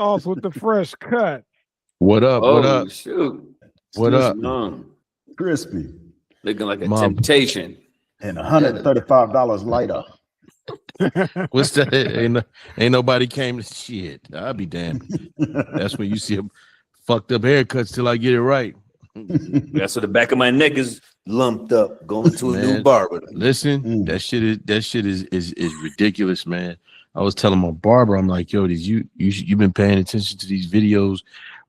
off with the fresh cut. What up? What Oh, up? shoot. What Still up? young. Crispy. Looking like a Mom. temptation. And $135 lighter. What's that? Ain't nobody came to shit. I'll be damned. That's when you see them fucked up haircuts till I get it right. That's what the back of my neck is lumped up going to a new Man, barber. Listen, that shit is ridiculous, man. I was telling my barber, I'm like, yo, you've been paying attention to these videos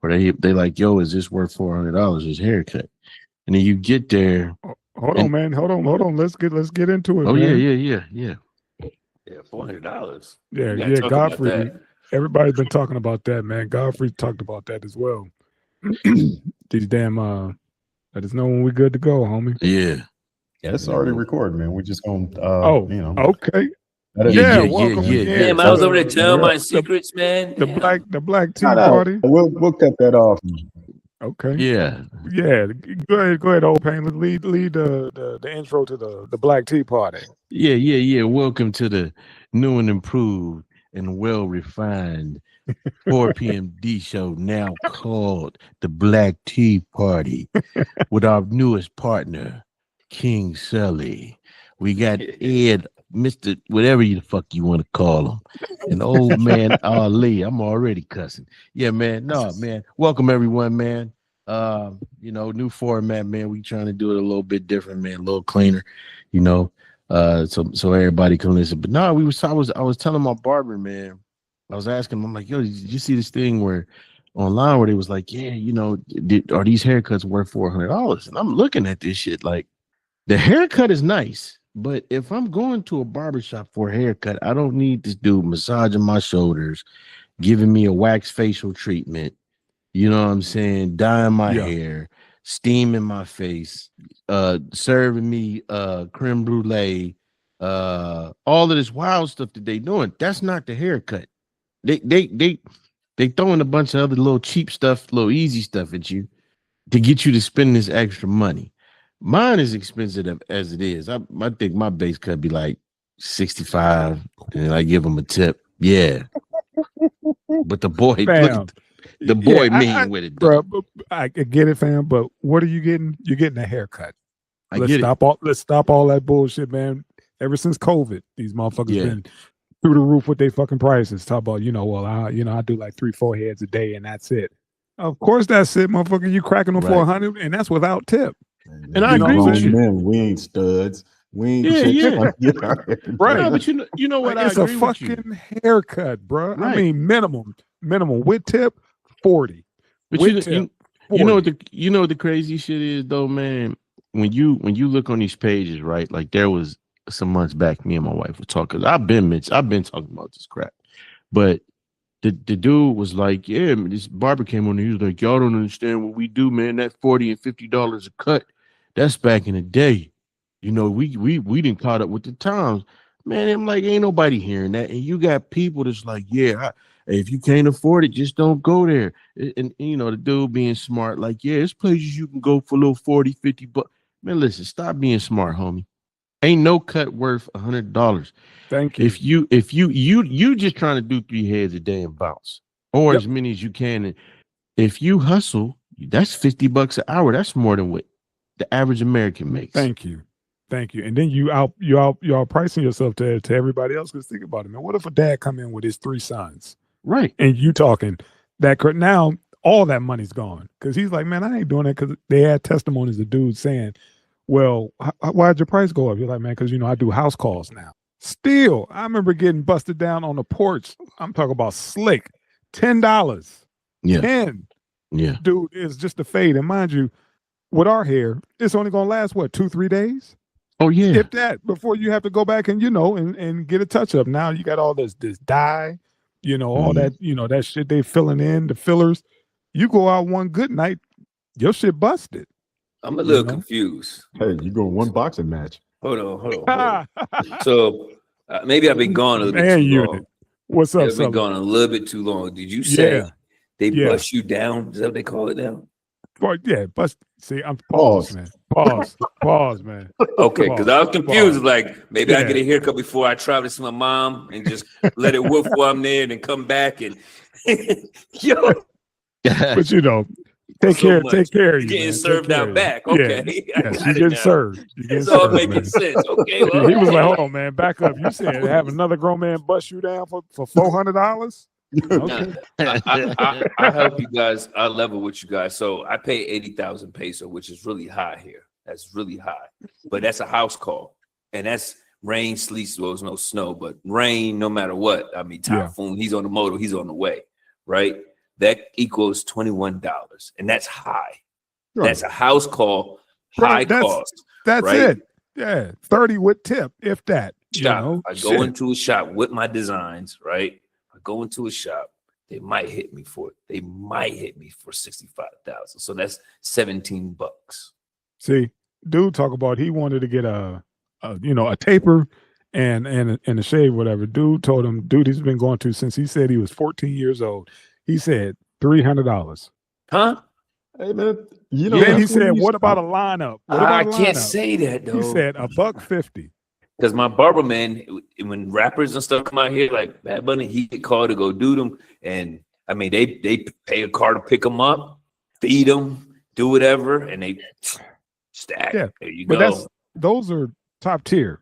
where they like, yo, is this worth $400 his haircut? And then you get there. Hold on, man. Hold on. Let's get into it. Oh, man. yeah. Yeah, $400. Yeah, We gotta talk about Godfrey. that. Everybody's been talking about that, man. Godfrey talked about that as well. These damn let us know when we're good to go, homie. Yeah. Yeah, it's already recording, man. We're just gonna Okay. Welcome again. Damn, I was over there telling my secrets, man. The black tea No, party. We'll cut that off. Okay. Yeah. Go ahead, old pain. Let's lead the intro to the black tea party. Yeah. Welcome to the new and improved and well refined 4 p.m. D show, now called the Black Tea Party, with our newest partner, King Sully. We got Ed, Mr. whatever the fuck you want to call him, and old man Ali. I'm already cussing. Yeah, man. No, man. Welcome everyone, man. New format, man. We trying to do it a little bit different, man. A little cleaner, so everybody can listen. But no, I was telling my barber, man. I was asking him, I'm like, yo, did you see this thing where online where they was like, yeah, are these haircuts worth $400? And I'm looking at this shit like, the haircut is nice, but if I'm going to a barbershop for a haircut, I don't need this dude massaging my shoulders, giving me a wax facial treatment, you know what I'm saying, dyeing my hair, steaming my face, serving me creme brulee, all of this wild stuff that they doing. That's not the haircut. They throwing a bunch of other little cheap stuff, little easy stuff at you to get you to spend this extra money. Mine is expensive as it is. I think my base cut be like 65, and I give them a tip. Yeah, but the boy, mean with it, bro. I get it, fam. But what are you getting? You're getting a haircut. Let's stop all that bullshit, man. Ever since COVID, these motherfuckers been through the roof with their fucking prices. Talk about, I do like 3-4 heads a day and that's it. Of course that's it, motherfucker. You cracking them for 100 and that's without tip. And I agree with you. Man, we ain't studs. We ain't right. No, but you know what? It's a fucking haircut, bro. Right. I mean, minimum with tip 40. But you know what the crazy shit is though, man. When you look on these pages, right? Like there was some months back, me and my wife were talking. I've been talking about this crap, but the dude was like, yeah, this barber came on and he was like, y'all don't understand what we do, man. That $40 and $50 a cut, that's back in the day. We didn't caught up with the times, man. I'm like, ain't nobody hearing that. And you got people that's like, if you can't afford it, just don't go there. And the dude being smart, like, yeah, there's places you can go for a little 40, 50 bucks. Man, listen, stop being smart, homie. Ain't no cut worth $100. Thank you. If you just trying to do 3 heads a day and bounce, or as many as you can. And if you hustle, that's $50 an hour. That's more than what the average American makes. Thank you. And then you are pricing yourself to everybody else. Because think about it, man. What if a dad come in with his 3 sons, right? And you talking that now all that money's gone because he's like, man, I ain't doing it because they had testimonies of dudes saying, well, why'd your price go up? You're like, man, because I do house calls now. Still, I remember getting busted down on the porch. I'm talking about slick, $10. Yeah, 10. Yeah, dude, it's just a fade. And mind you, with our hair, it's only gonna last 2-3 days. Oh yeah, if that, before you have to go back and and get a touch up. Now you got all this dye, all that that shit they filling in the fillers. You go out one good night, your shit busted. I'm a little confused. Hey, you go one boxing match. Hold on. So maybe I've been gone a little bit too long. What's up? I've been gone a little bit too long. Did you say they bust you down? Is that what they call it now? Yeah, but see, I'm pause, man. Pause, man. Okay, because I was confused. Like maybe I Yeah. get a haircut before I travel to see my mom and just let it whoop while I'm there and then come back and yo. But you know, take care of you. Getting Man. served out back. Okay. Yes, you getting served. You getting It's all served, making man. sense. Okay. Well, He was like, hold on, man, back up. You said have another grown man bust you down for $400? Okay. I help you guys. I level with you guys. So I pay 80,000 peso, which is really high here. That's really high. But that's a house call. And that's rain, sleet, well, there's no snow, but rain, no matter what. I mean, typhoon, he's on the motor, he's on the way, right? That equals $21. And that's high. Right. That's a house call, high cost. That's right? it. Yeah. 30 with tip, if that. Shop. I go into a shop with my designs, right? I go into a shop. They might hit me for it. They might hit me for 65,000. So that's $17. See, dude, talk about he wanted to get a taper and a shave, whatever. Dude told him, he's been going to since he said he was 14 years old. He said $300. Huh? Hey man, Then he said, "What about a lineup? I can't say that though." He said $150. Because my barber man, when rappers and stuff come out here, like Bad Bunny, he get called to go do them, and I mean they pay a car to pick them up, feed them, do whatever, and they stack. Yeah, there you go. Those are top tier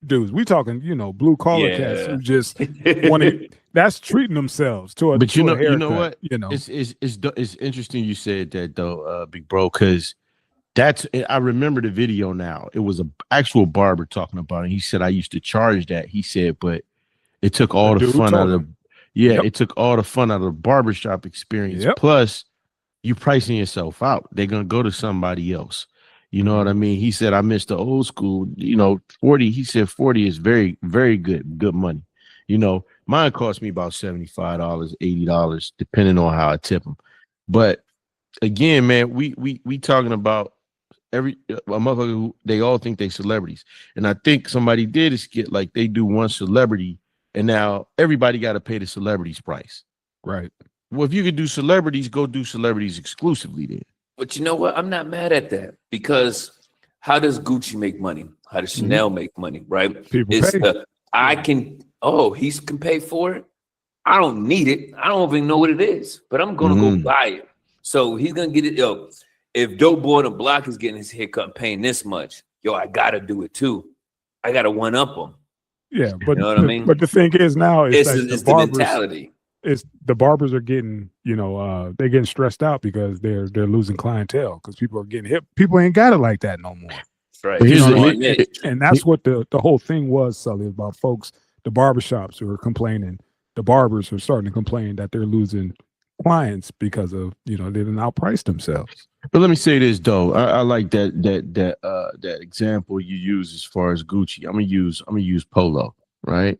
dudes. We talking, blue collar cats who just want to. That's treating themselves to a. But you know what? It's interesting you said that though, big bro, because I remember the video now. It was an actual barber talking about it. He said I used to charge that. He said, but it took all the fun out of it took all the fun out of the barbershop experience. Yep. Plus, you pricing yourself out. They're gonna go to somebody else. You know what I mean? He said I missed the old school. 40. He said 40 is very, very good money. Mine cost me about $75, $80, depending on how I tip them. But again, man, we talking about a motherfucker who they all think they celebrities. And I think somebody did a skit like they do one celebrity and now everybody got to pay the celebrity's price. Right. Well, if you could do celebrities, go do celebrities exclusively then. But you know what? I'm not mad at that because how does Gucci make money? How does Chanel make money? Right? People pay. He can pay for it. I don't need it. I don't even know what it is, but I'm going to go buy it. So he's going to get it. If Dope Boy on the Block is getting his haircut paying this much, I got to do it too. I got to one up him. Yeah, but you know what I mean? But the thing is now, it's the mentality. It's the barbers are getting, they're getting stressed out because they're losing clientele because people are getting hit. People ain't got it like that no more. That's right. And that's what the whole thing was, Sully, about folks, the barbershops who are complaining, the barbers are starting to complain that they're losing clients because of, they didn't outprice themselves. But let me say this though. I like that example you use as far as Gucci. I'm gonna use Polo, right?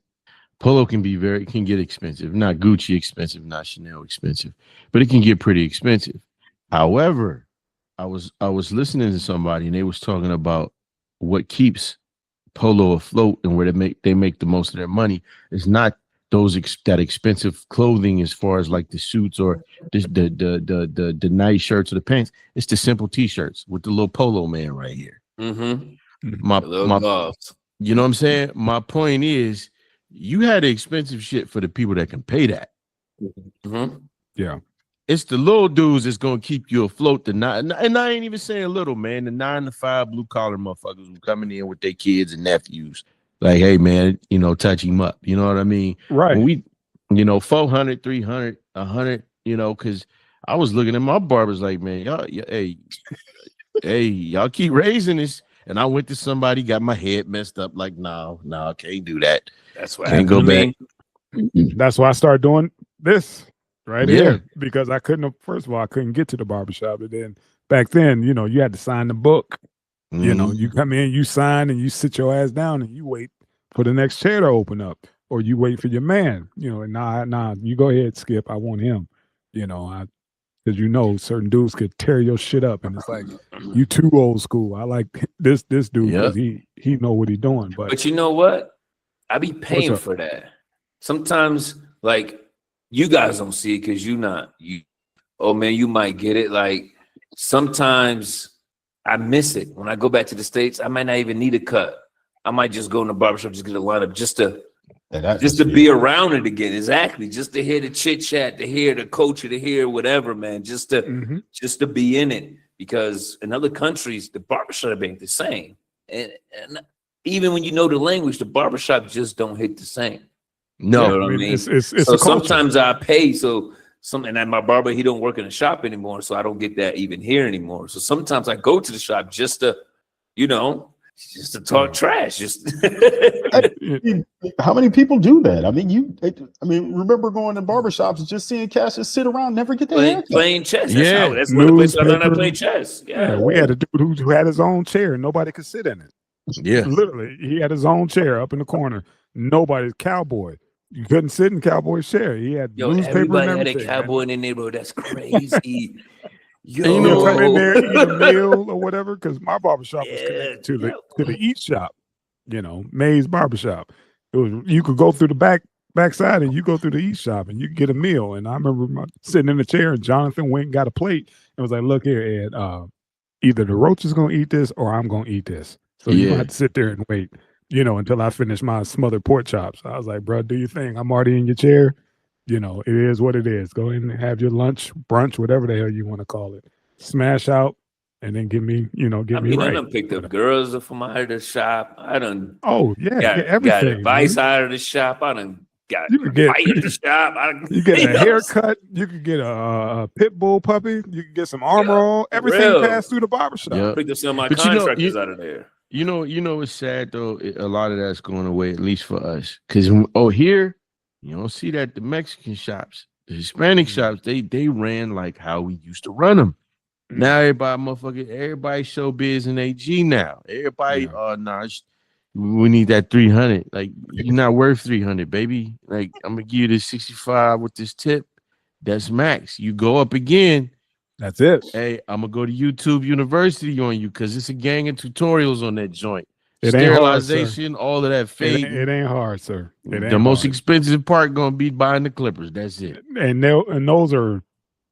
Polo can get expensive. Not Gucci expensive, not Chanel expensive, but it can get pretty expensive. However, I was listening to somebody and they was talking about what keeps Polo afloat and where they make the most of their money is not that expensive clothing as far as like the suits or the nice shirts or the pants. It's the simple t-shirts with the little Polo man right here. My gloves. You know what I'm saying? My point is, you had the expensive shit for the people that can pay that. Yeah. It's the little dudes that's gonna keep you afloat. And I ain't even saying little, man. The 9 to 5 blue collar motherfuckers who coming in with their kids and nephews. Like, hey man, touch him up. You know what I mean? Right. When we, 400, 300, 100, because I was looking at my barbers like, man, y'all, y'all keep raising this. And I went to somebody, got my head messed up. Like, no, can't do that. That's why I can't go back. That's why I started doing this right here because I couldn't. First of all, I couldn't get to the barbershop. And then back then, you had to sign the book. You come in, you sign, and you sit your ass down, and you wait for the next chair to open up, or you wait for your man. And nah, you go ahead, Skip. I want him. Because certain dudes could tear your shit up, and it's like you too old school. I like this dude because he know what he's doing. But you know what? I be paying for that. Sometimes, like you guys don't see it because oh man, you might get it. Like sometimes I miss it. When I go back to the States, I might not even need a cut. I might just go in the barbershop, just get a lineup, just to be around it again. Exactly. Just to hear the chit chat, to hear the culture, to hear whatever, man. Just to be in it. Because in other countries, the barbershop ain't the same. And even when you know the language, the barbershop just don't hit the same. No, you know what I mean? It's so sometimes I pay. And my barber, he don't work in the shop anymore, so I don't get that even here anymore. So sometimes I go to the shop just to talk trash. How many people do that? I mean, remember going to barbershops and just seeing cats just sit around, never get their haircut. Playing chess. That's one of the places I learned how to play chess. Yeah, we had a dude who had his own chair and nobody could sit in it. Yeah, literally, he had his own chair up in the corner. Nobody's cowboy. You couldn't sit in cowboy's chair. He had newspaper. Everybody had a cowboy in the neighborhood. That's crazy. Come in there, eat a meal or whatever, because my barbershop was connected to the eat shop, May's barbershop. It was, you could go through the backside and you go through the eat shop and you could get a meal. And I remember sitting in the chair and Jonathan went and got a plate and was like, look here, Ed, either the roach is gonna eat this or I'm gonna eat this. So you don't have to sit there and wait, until I finish my smothered pork chops. I was like, bro, do your thing. I'm already in your chair. It is what it is. Go in and have your lunch, brunch, whatever the hell you want to call it. Smash out, and then give me, me right. I done picked up girls from out of the shop. I done. Oh yeah, everything. Got advice out of the shop. I done got you could get fight in the shop. You get a haircut. You could get a pit bull puppy. You could get some armor all. Everything passed through the barbershop. I picked up some of my contractors out of there. It's sad though. A lot of that's going away, at least for us. Because here. You don't see that the Mexican shops, the Hispanic shops, they ran like how we used to run them. Now everybody showbiz and AG now. Everybody, we need that 300. Like you're not worth 300, baby. Like I'm gonna give you this 65 with this tip. That's max. You go up again. That's it. Hey, I'm gonna go to YouTube University on you because it's a gang of tutorials on that joint. It Sterilization, all of that fade. It ain't hard, sir. The most expensive part gonna be buying the clippers. That's it. And those are,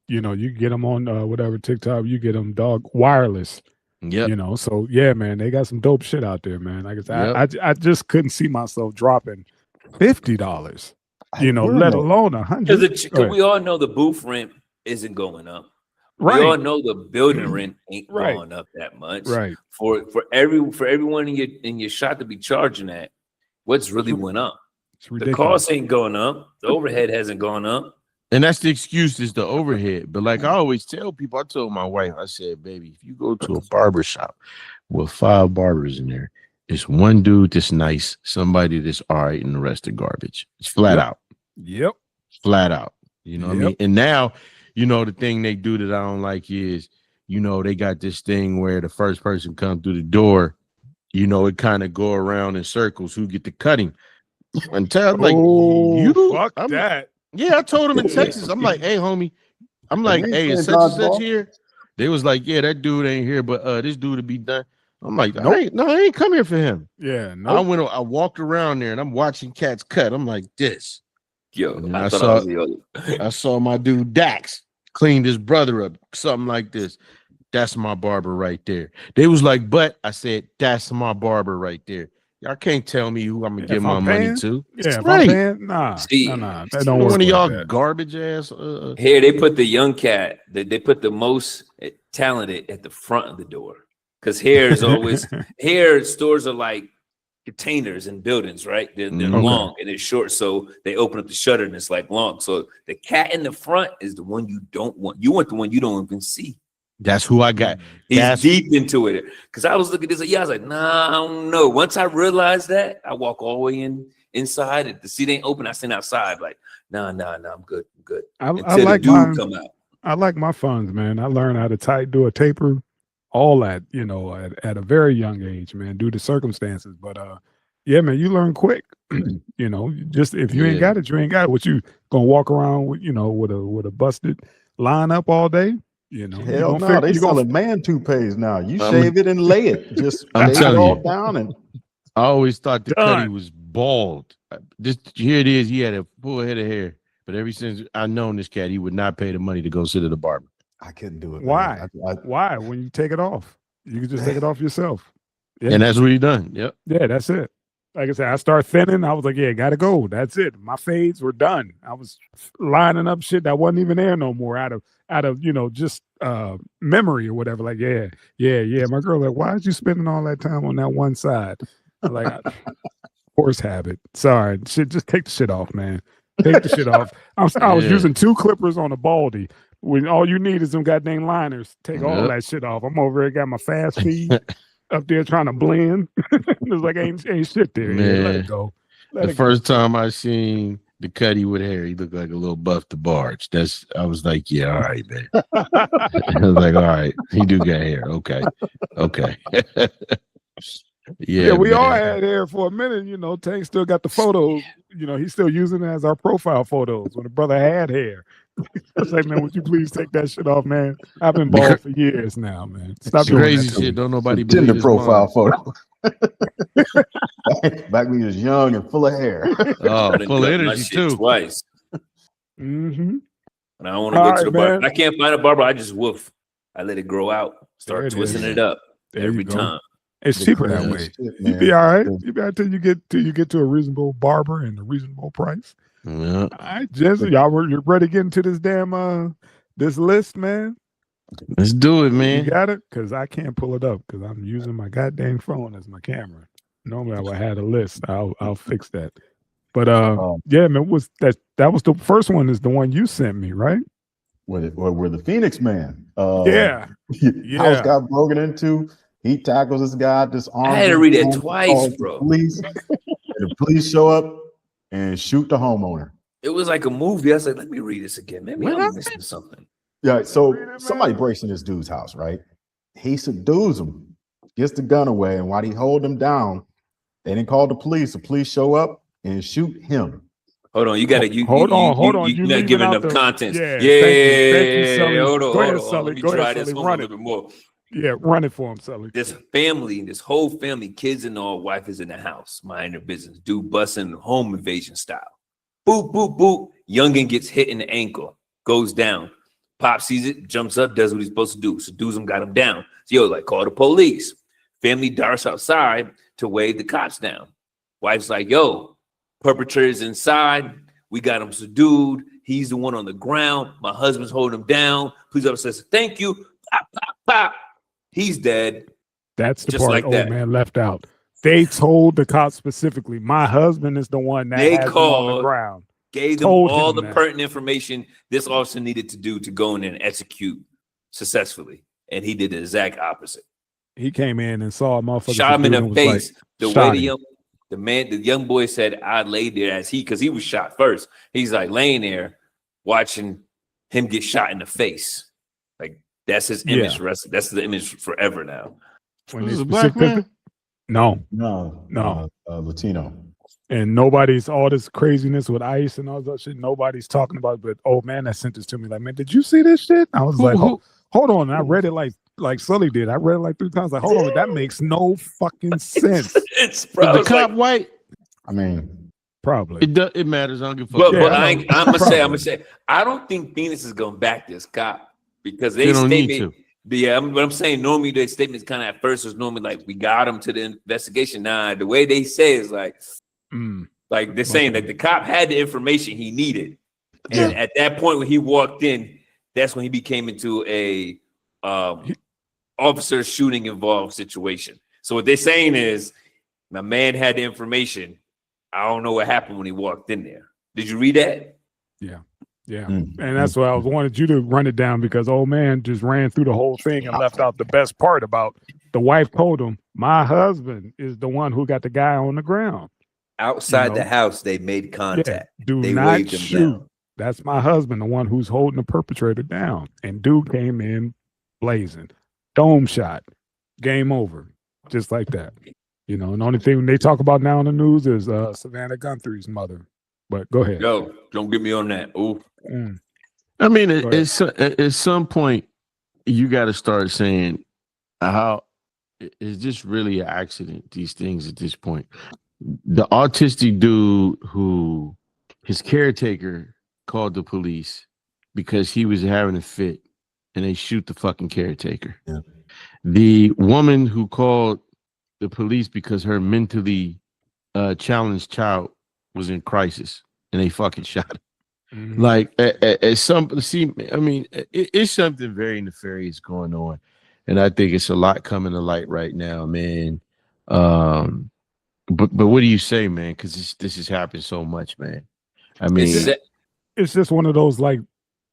you get them on whatever TikTok. You get them wireless. Yeah. So yeah, man, they got some dope shit out there, man. Like I just couldn't see myself dropping $50. Let alone $100. Because we all know the booth rent isn't going up. Right. We all know the building rent ain't going up that much. Right. For everyone in your shop to be charging that, what's really went up? The cost ain't going up. The overhead hasn't gone up. And that's the excuse is the overhead. But like I always tell people, I told my wife, I said, baby, if you go to a barber shop with 5 barbers in there, it's one dude that's nice, somebody that's all right, and the rest are garbage. It's flat out. Yep. Flat out. You know what I mean? And now, the thing they do that I don't like is, they got this thing where the first person comes through the door, it kind of go around in circles who get the cutting. Until that. Yeah, I told him in Texas. I'm like, hey, homie. I'm like, hey, is such and such here? They was like, yeah, that dude ain't here, but this dude will be done. I'm like, I ain't come here for him. Yeah, no. I walked around there and I'm watching cats cut. I'm like, this. Yo, I saw my dude Dax cleaned his brother up, something like this. That's my barber right there. They was like, but I said, that's my barber right there. Y'all can't tell me who I'm gonna give my money to. Yeah, right. Nah. That don't work. One of y'all garbage ass. Here they put the young cat. They put the most talented at the front of the door because hair is always hair. Stores are like containers in buildings, right? They're long and they're short, so they open up the shutter and it's like long. So the cat in the front is the one you don't want. You want the one you don't even see. That's who I got. He's deep into it. Because I was looking at this, I was like, nah, I don't know. Once I realized that, I walk all the way inside. If the seat ain't open, I stand outside. Like, nah, I'm good. I like my come out. I like my funds, man. I learned how to do a taper, all that, at a very young age, man, due to circumstances. But yeah, man, you learn quick. Just if you ain't got it, you ain't got it. What you gonna walk around with, with a busted line up all day? Hell no, they selling man toupees now. You shave it and lay it. Just lay it all down. And I always thought the Cuddy was bald. Here it is. He had a full head of hair. But ever since I known this cat, he would not pay the money to go sit at the barber. I couldn't do it. Why? I, Why? When you take it off, you can just take it off yourself. Yeah. And that's what he done. Yep. Yeah, that's it. Like I said, I start thinning. I was like, yeah, gotta go. That's it. My fades were done. I was lining up shit that wasn't even there no more out of just memory or whatever. Like, yeah. My girl, like, why is you spending all that time on that one side? I'm like, horse habit. Sorry. Shit, just take the shit off, man. Take the shit off. I was using 2 clippers on a baldy. When all you need is some goddamn liners. Take all that shit off. I'm over here, got my fast feed. Up there trying to blend. It's like ain't shit there. Man, yeah, let it go. The first time I seen the Cuddy with hair, he looked like a little Buff the Barge. I was like, yeah, all right, man. I was like, all right, he do got hair. Okay. Yeah, we all had hair for a minute. Tank still got the photos. He's still using it as our profile photos when the brother had hair. I was like, man, would you please take that shit off, man? I've been bald for years now, man. Stop doing crazy that shit. Don't nobody believe believe the profile photo. Back when he was young and full of hair. Oh, full of energy too. Twice. Mm-hmm. And I don't want to go to the barber. I can't find a barber. I just woof. I let it grow out. Start twisting it up every time. It's cheaper that way. You'll be all right. You'll be all right till you get to a reasonable barber and a reasonable price. Yeah. All right, Jesse, you're ready to get into this damn this list, man? Let's do it, man. You got it? Because I can't pull it up because I'm using my goddamn phone as my camera. Normally I would have a list. I'll fix that. But yeah, man, that was the first one is the one you sent me, right? We're the Phoenix man. Yeah. House got broken into. He tackles this guy, disarms. I had to read it twice, bro. The police show up and shoot the homeowner. It was like a movie. I was like, let me read this again. Maybe I'm missing something. Yeah, so somebody breaks in this dude's house, right? He subdues him, gets the gun away, and while he hold him down, they didn't call the police. The police show up and shoot him. Hold on, you gotta hold on. You're not giving enough content. Thank you, Sully. Hold on. Sully. Let me try this one a little bit more. Yeah, run it for him, Sully. This whole family, kids and all, wife is in the house, mind their business. Dude busting home invasion style. Boop, boop, boop. Youngin gets hit in the ankle, goes down. Pop sees it, jumps up, does what he's supposed to do. Subdues him, got him down. So, call the police. Family darts outside to wave the cops down. Wife's like, perpetrator's inside. We got him subdued. He's the one on the ground. My husband's holding him down. Police officer says, thank you. Pop, pop, pop. He's dead. That's the part old man left out. They told the cops specifically, my husband is the one that has him on the ground. Gave them all the pertinent information this officer needed to do to go in and execute successfully. And he did the exact opposite. He came in and saw a motherfucker. Shot him in the face. Like, the young boy said, I laid there because he was shot first. He's like laying there watching him get shot in the face. Like, that's his image. That's the image forever now. When he's a black man? No. Latino. And nobody's all this craziness with ICE and all that shit. Nobody's talking about it, but old man that sent this to me like, man, did you see this shit? I was like, hold on. And I read it like Sully did. I read it like 3 times. Like, hold on, that makes no fucking sense. It's probably the cop white. I mean, probably it matters. I don't give a fuck. But I'm gonna say, I don't think Phoenix is gonna back this cop because they don't need to. Yeah, but I'm saying normally their statements kind of at first was normally like we got him to the investigation. Nah, the way they say is like they're saying that the cop had the information he needed, and at that point when he walked in, that's when he became into a officer shooting involved situation. So what they're saying is, my man had the information. I don't know what happened when he walked in there. Did you read that? Yeah. And that's why I wanted you to run it down because old man just ran through the whole thing and left out the best part about the wife told him, my husband is the one who got the guy on the ground. Outside the house, they made contact. Do not shoot. That's my husband, the one who's holding the perpetrator down. And dude came in blazing. Dome shot. Game over. Just like that. And the only thing they talk about now in the news is Savannah Guthrie's mother. But go ahead. Yo, don't get me on that. Ooh. I mean, at some point, you got to start saying, how is this really an accident? These things at this point. The autistic dude who his caretaker called the police because he was having a fit and they shoot the fucking caretaker. Yeah. The woman who called the police because her mentally challenged child was in crisis, and they fucking shot her. Mm-hmm. Like I mean, it's something very nefarious going on, and I think it's a lot coming to light right now, man. But what do you say, man? Because this has happened so much, man. I mean, it's just one of those, like,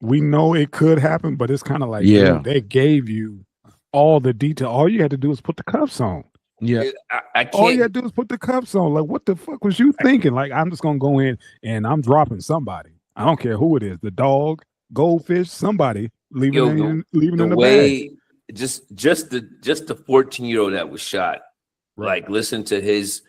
we know it could happen, but it's kind of like, yeah, dude, they gave you all the detail. All you had to do is put the cuffs on. Yeah, I can't. All you had to do is put the cuffs on. Like, what the fuck was you thinking? Like, I'm just gonna go in and I'm dropping somebody. I don't care who it is, the dog, goldfish, somebody, leaving in the way, bag. just the 14-year-old that was shot. Right. Like, listen to his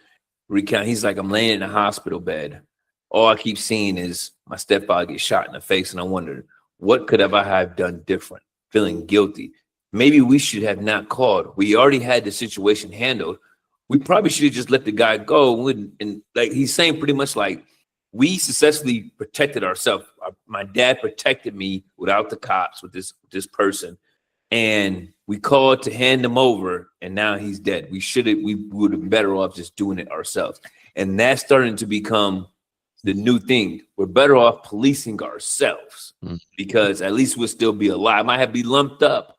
recount. He's like, I'm laying in a hospital bed. All I keep seeing is my stepfather get shot in the face, and I wondered, what could I have done different? Feeling guilty. Maybe we should have not called. We already had the situation handled. We probably should have just let the guy go. And like he's saying, pretty much like, we successfully protected ourselves. My dad protected me without the cops with this person, and we called to hand him over, and now he's dead. We would have been better off just doing it ourselves. And that's starting to become the new thing. We're better off policing ourselves because at least we'll still be alive. I might have to be lumped up.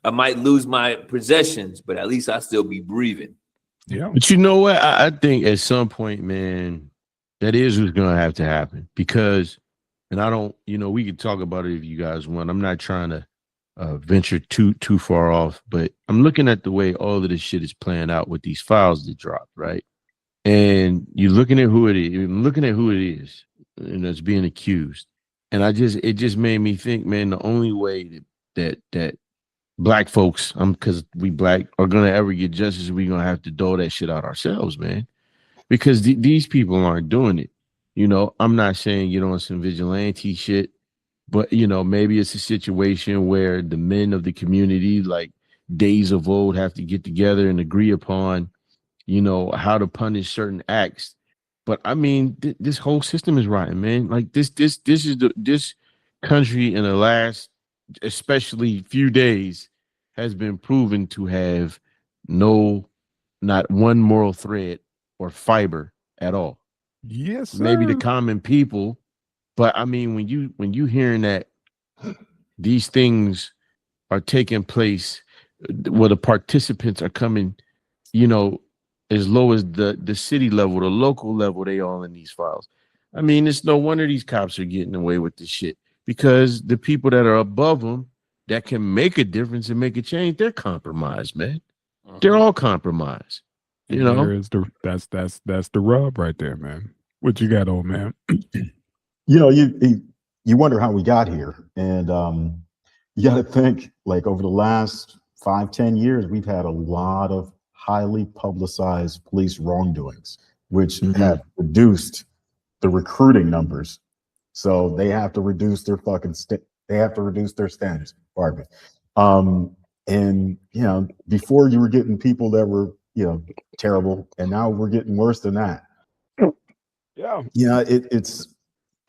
I might lose my possessions, but at least I still be breathing. Yeah. But you know what? I think at some point, man, that is what's going to have to happen because, and I don't, we could talk about it if you guys want. I'm not trying to venture too far off, but I'm looking at the way all of this shit is playing out with these files that dropped, right? And you're looking at who it is. You're looking at who it is, and that's being accused. And it just made me think, man, the only way that Black folks, because we Black, are gonna ever get justice, we're gonna have to dole that shit out ourselves, man. Because these people aren't doing it. I'm not saying get on some vigilante shit, but maybe it's a situation where the men of the community, like days of old, have to get together and agree upon how to punish certain acts. But I mean, this whole system is rotten, man. Like this country in the last, especially few days, has been proven to have not one moral thread or fiber at all. Yes, sir. Maybe the common people, but I mean, when you hearing that these things are taking place, where the participants are coming, as low as the city level, the local level, they all in these files. I mean, it's no wonder these cops are getting away with this shit because the people that are above them that can make a difference and make a change, they're compromised, man. They're all compromised. There is that's the rub right there, man. What you got, old man? You wonder how we got here, and you got to think, like, over the last 5-10 years, we've had a lot of highly publicized police wrongdoings, which have reduced the recruiting numbers. So they have to reduce their standards. Pardon me. And before you were getting people that were terrible, and now we're getting worse than that. Yeah. It's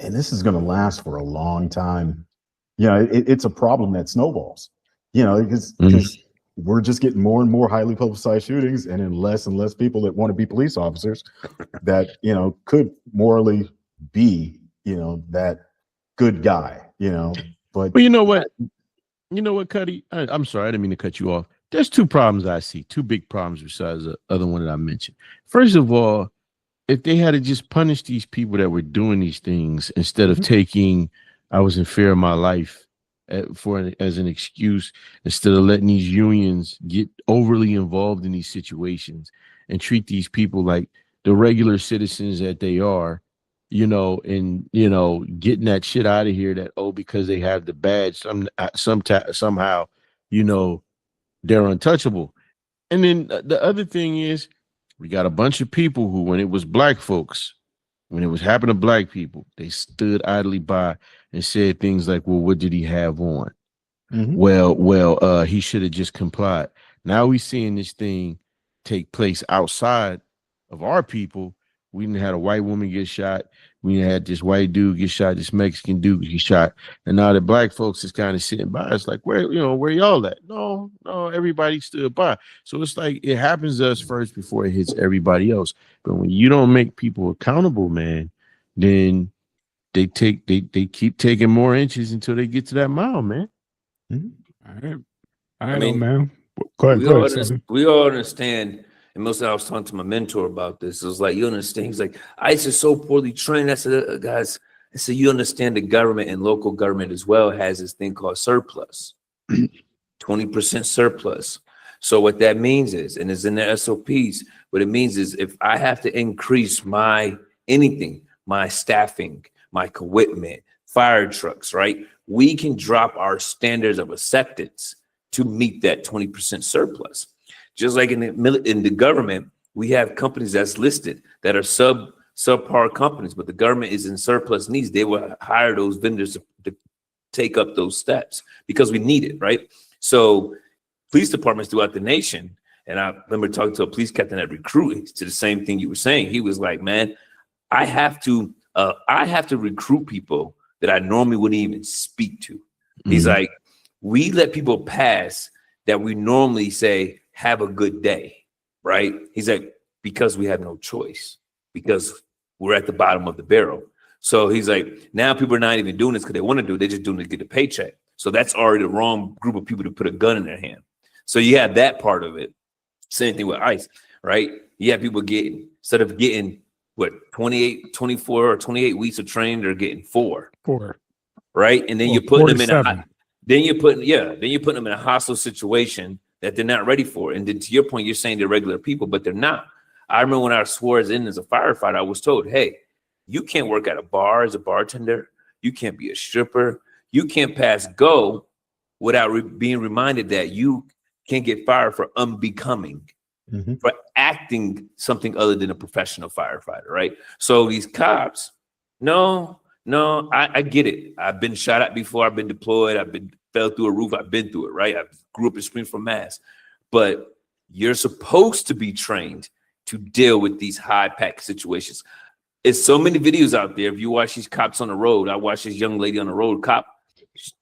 and this is going to last for a long time. It's a problem that snowballs. Because we're just getting more and more highly publicized shootings, and then less and less people that want to be police officers that could morally be that good guy. But you know what, Cuddy? I'm sorry, I didn't mean to cut you off. There's two problems I see, two big problems besides the other one that I mentioned. First of all, if they had to just punish these people that were doing these things instead of taking, I was in fear of my life as an excuse, instead of letting these unions get overly involved in these situations and treat these people like the regular citizens that they are, and getting that shit out of here that because they have the badge somehow they're untouchable. And then the other thing is, we got a bunch of people who, when it was Black folks, when it was happening to Black people, they stood idly by and said things like, well, what did he have on? Well, he should have just complied. Now we seeing this thing take place outside of our people. We didn't had a white woman get shot. We had this white dude get shot, this Mexican dude get shot, and now the black folks is kind of sitting by. It's like, where y'all at? No, everybody stood by. So it's like it happens to us first before it hits everybody else. But when you don't make people accountable, man, then they keep taking more inches until they get to that mile, man. Mm-hmm. I mean, man. Go ahead, we all understand. And mostly I was talking to my mentor about this. It was like, you understand? He's like, ICE is so poorly trained. I said, guys, you understand the government and local government as well has this thing called surplus, 20% surplus. So what that means is, and it's in the SOPs, what it means is if I have to increase my staffing, my equipment, fire trucks, right? We can drop our standards of acceptance to meet that 20% surplus. Just like in the government, we have companies that's listed that are subpar companies, but the government is in surplus needs. They will hire those vendors to take up those steps because we need it, right? So police departments throughout the nation, and I remember talking to a police captain at recruiting to the same thing you were saying. He was like, man, I have to recruit people that I normally wouldn't even speak to. Mm-hmm. He's like, we let people pass that we normally say, have a good day, right? He's like, because we have no choice, because we're at the bottom of the barrel. So he's like, now people are not even doing this because they want to do it. They're just doing it to get a paycheck. So that's already the wrong group of people to put a gun in their hand. So you have that part of it. Same thing with ICE, right? You have people getting, instead of getting, 24 or 28 weeks of training, they're getting four, right? And then you're putting them in then you're putting them in a hostile situation that they're not ready for. And then to your point, you're saying they're regular people, but they're not. I remember when I was sworn in as a firefighter, I was told, hey, you can't work at a bar as a bartender. You can't be a stripper. You can't pass go without being reminded that you can get fired for unbecoming, for acting something other than a professional firefighter, right? So these cops, no, I get it. I've been shot at before. I've been deployed. Fell through a roof. I've been through it, right? I grew up in Springfield, Mass. But you're supposed to be trained to deal with these high-pack situations. It's so many videos out there. If you watch these cops on the road, I watched this young lady on the road cop.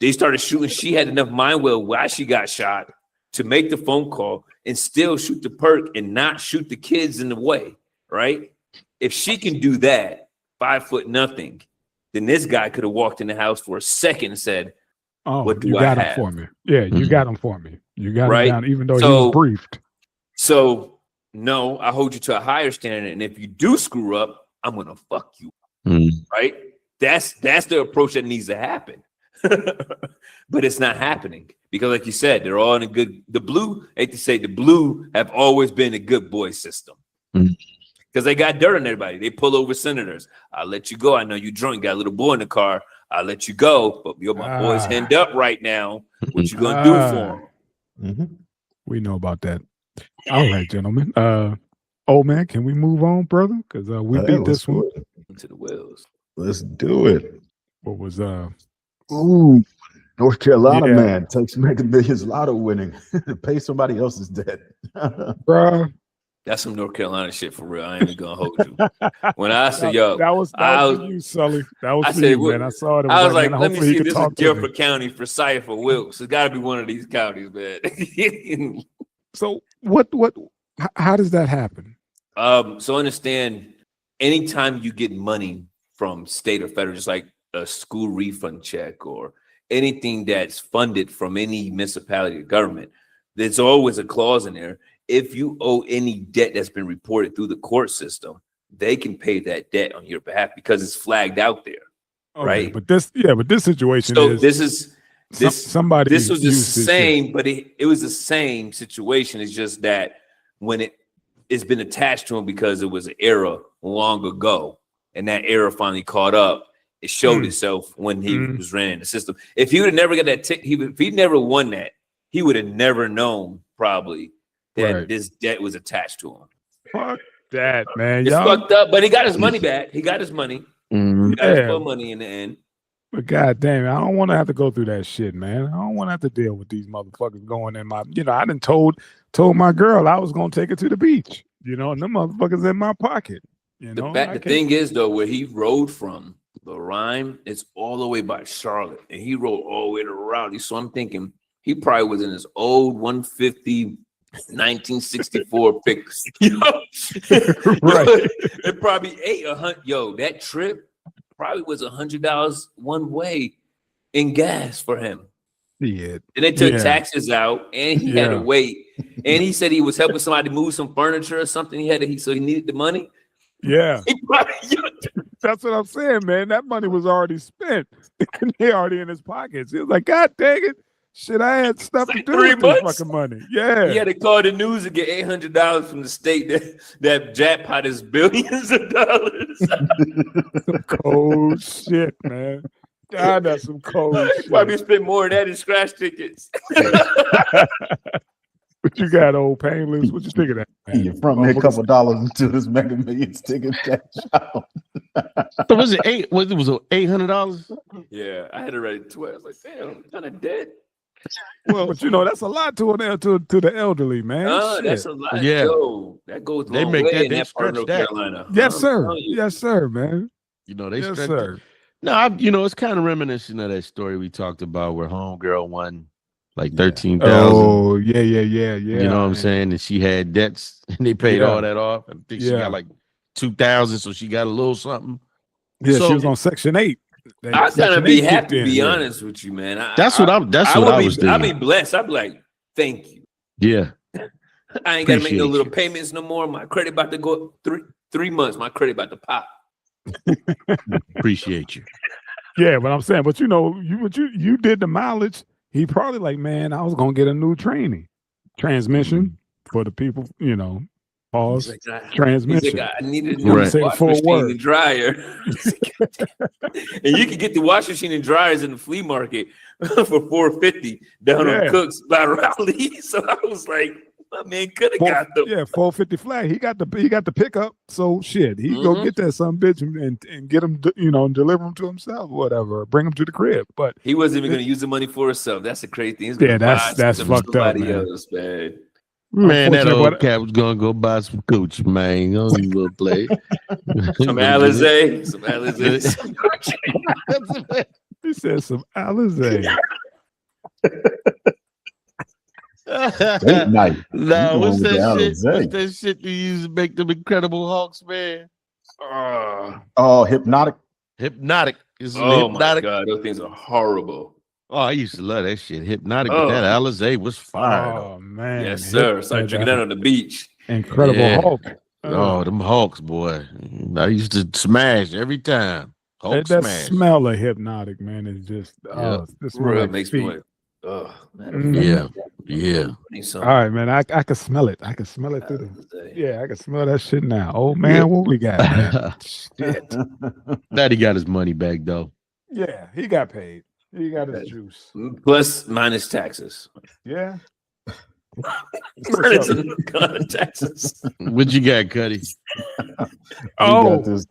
They started shooting. She had enough mind will while she got shot to make the phone call and still shoot the perk and not shoot the kids in the way, right? If she can do that, 5'0", then this guy could have walked in the house for a second and said, oh, what do you got him for me? Yeah, you got him for me. You got him down, even though he was briefed. So, no, I hold you to a higher standard. And if you do screw up, I'm going to fuck you. Right? That's the approach that needs to happen. But it's not happening because, like you said, they're all in the blue have always been a good boy system. Because they got dirt on everybody. They pull over senators. I'll let you go. I know you drunk. Got a little boy in the car. I'll let you go. But you're my boy's hand up right now. What you going to do for him? We know about that. All right, gentlemen. Old man, can we move on, brother? Because we beat this one. Into the wheels. Let's do it. What was North Carolina man takes Mega Millions lotto winning to pay somebody else's debt. Bruh. That's some North Carolina shit for real. I ain't even gonna hold you. When I said, yo, that was for you, Sully. That was for you, man. I saw it. I was like, let me see if this is Guilford County for Cypher Wilkes. It's got to be one of these counties, man. So how does that happen? So understand, anytime you get money from state or federal, just like a school refund check or anything that's funded from any municipality or government, there's always a clause in there. If you owe any debt that's been reported through the court system, they can pay that debt on your behalf because it's flagged out there, right? But this situation. So this was the same, but it was the same situation. It's just that when it's been attached to him because it was an error long ago, and that error finally caught up. It showed itself when he was running the system. If he would have never got that ticket, if he never won that, he would have never known probably that this debt was attached to him. Fuck that, man. It's fucked up, but he got his money back. He got his money. He got his full money in the end. But god damn it, I don't want to have to go through that shit, man. I don't want to have to deal with these motherfuckers going in my, I done told my girl I was gonna take her to the beach, and them motherfuckers in my pocket. You know, the thing is though, where he rode from the Rhine, it's all the way by Charlotte, and he rode all the way to Raleigh. So I'm thinking he probably was in his old 150 1964 picks. Yo, Right. It probably ate 100. Yo, that trip probably was $100 one way in gas for him. Yeah. And they took taxes out, and he had to wait. And he said he was helping somebody move some furniture or something. So he needed the money. Yeah. That's what I'm saying, man. That money was already spent. They already in his pockets. He was like, God dang it. Shit, I had stuff to do with this fucking money. Yeah. He had to call the news and get $800 from the state that jackpot is billions of dollars. Some cold shit, man. God, that's some cold shit. Probably spent more of that in scratch tickets. What you got, old painless? What you think of that, man? You front me a couple dollars into this Mega Millions ticket cash out. So was it $800? Yeah, I had to write 12. I was like, damn, I'm kind of dead. Well, but you know, that's a lot to the elderly, man. That's a lot. Yeah. Yo, that goes They long make way that- in they that part of North stretch that. Carolina. Yes, sir. Yes, sir, man. You know, they Yes, stretch sir. No, it's kind of reminiscent of that story we talked about where homegirl won like 13,000. Oh, yeah. You know what I'm saying? And she had debts and they paid all that off. I think she got like 2,000, so she got a little something. Yeah, So- she was on Section 8. I'm gonna be happy to be in, honest with you, man. That's what I was thinking. I'll be blessed. I'll be like, thank you. Yeah. I ain't gotta make no Appreciate little you. payments no more. My credit about to go 3 months. My credit about to pop. Appreciate you. Yeah, but I'm saying, but you know, you did the mileage. He probably like, man, I was gonna get a new transmission for the people, you know. Pause. He's like, Transmission. I needed a new Right. washing machine and dryer. And you can get the washing machine and dryers in the flea market for $450 down on Cooks by Raleigh. So I was like, my man could have got them. Yeah, $450 flat. He got the pickup. So shit, he go get that some bitch and get him, you know, and deliver him to himself, or whatever, bring him to the crib. But he wasn't even going to use the money for himself. That's the crazy thing. He's that's fucked up, man. Else, man. Man, that old cat was gonna go buy some cooch, man. Don't even go play. Some Alizé. Some Alizé. He said some Alizé. Date night. No, what's with the that shit? Alizé. What's that shit you use to make them Incredible Hulks, man? Oh, hypnotic. Hypnotic. Is Oh hypnotic? my God, those things are horrible. Oh, I used to love that shit. Hypnotic, but that Alizé was fire. Oh man. Yes, sir. Started drinking that on the beach. Incredible Hulk. Oh, them Hulks, boy. I used to smash every time. Hulk that smash. smell of hypnotic, man, is just this Real makes me like, Yeah. All right, man. I can smell it. I can smell it through the I can smell that shit now. Oh man, what we got? Man? Shit. Daddy got his money back though. Yeah, he got paid. He got his juice. Plus minus taxes. Yeah. Minus taxes. What you got, Cuddy? Oh, got this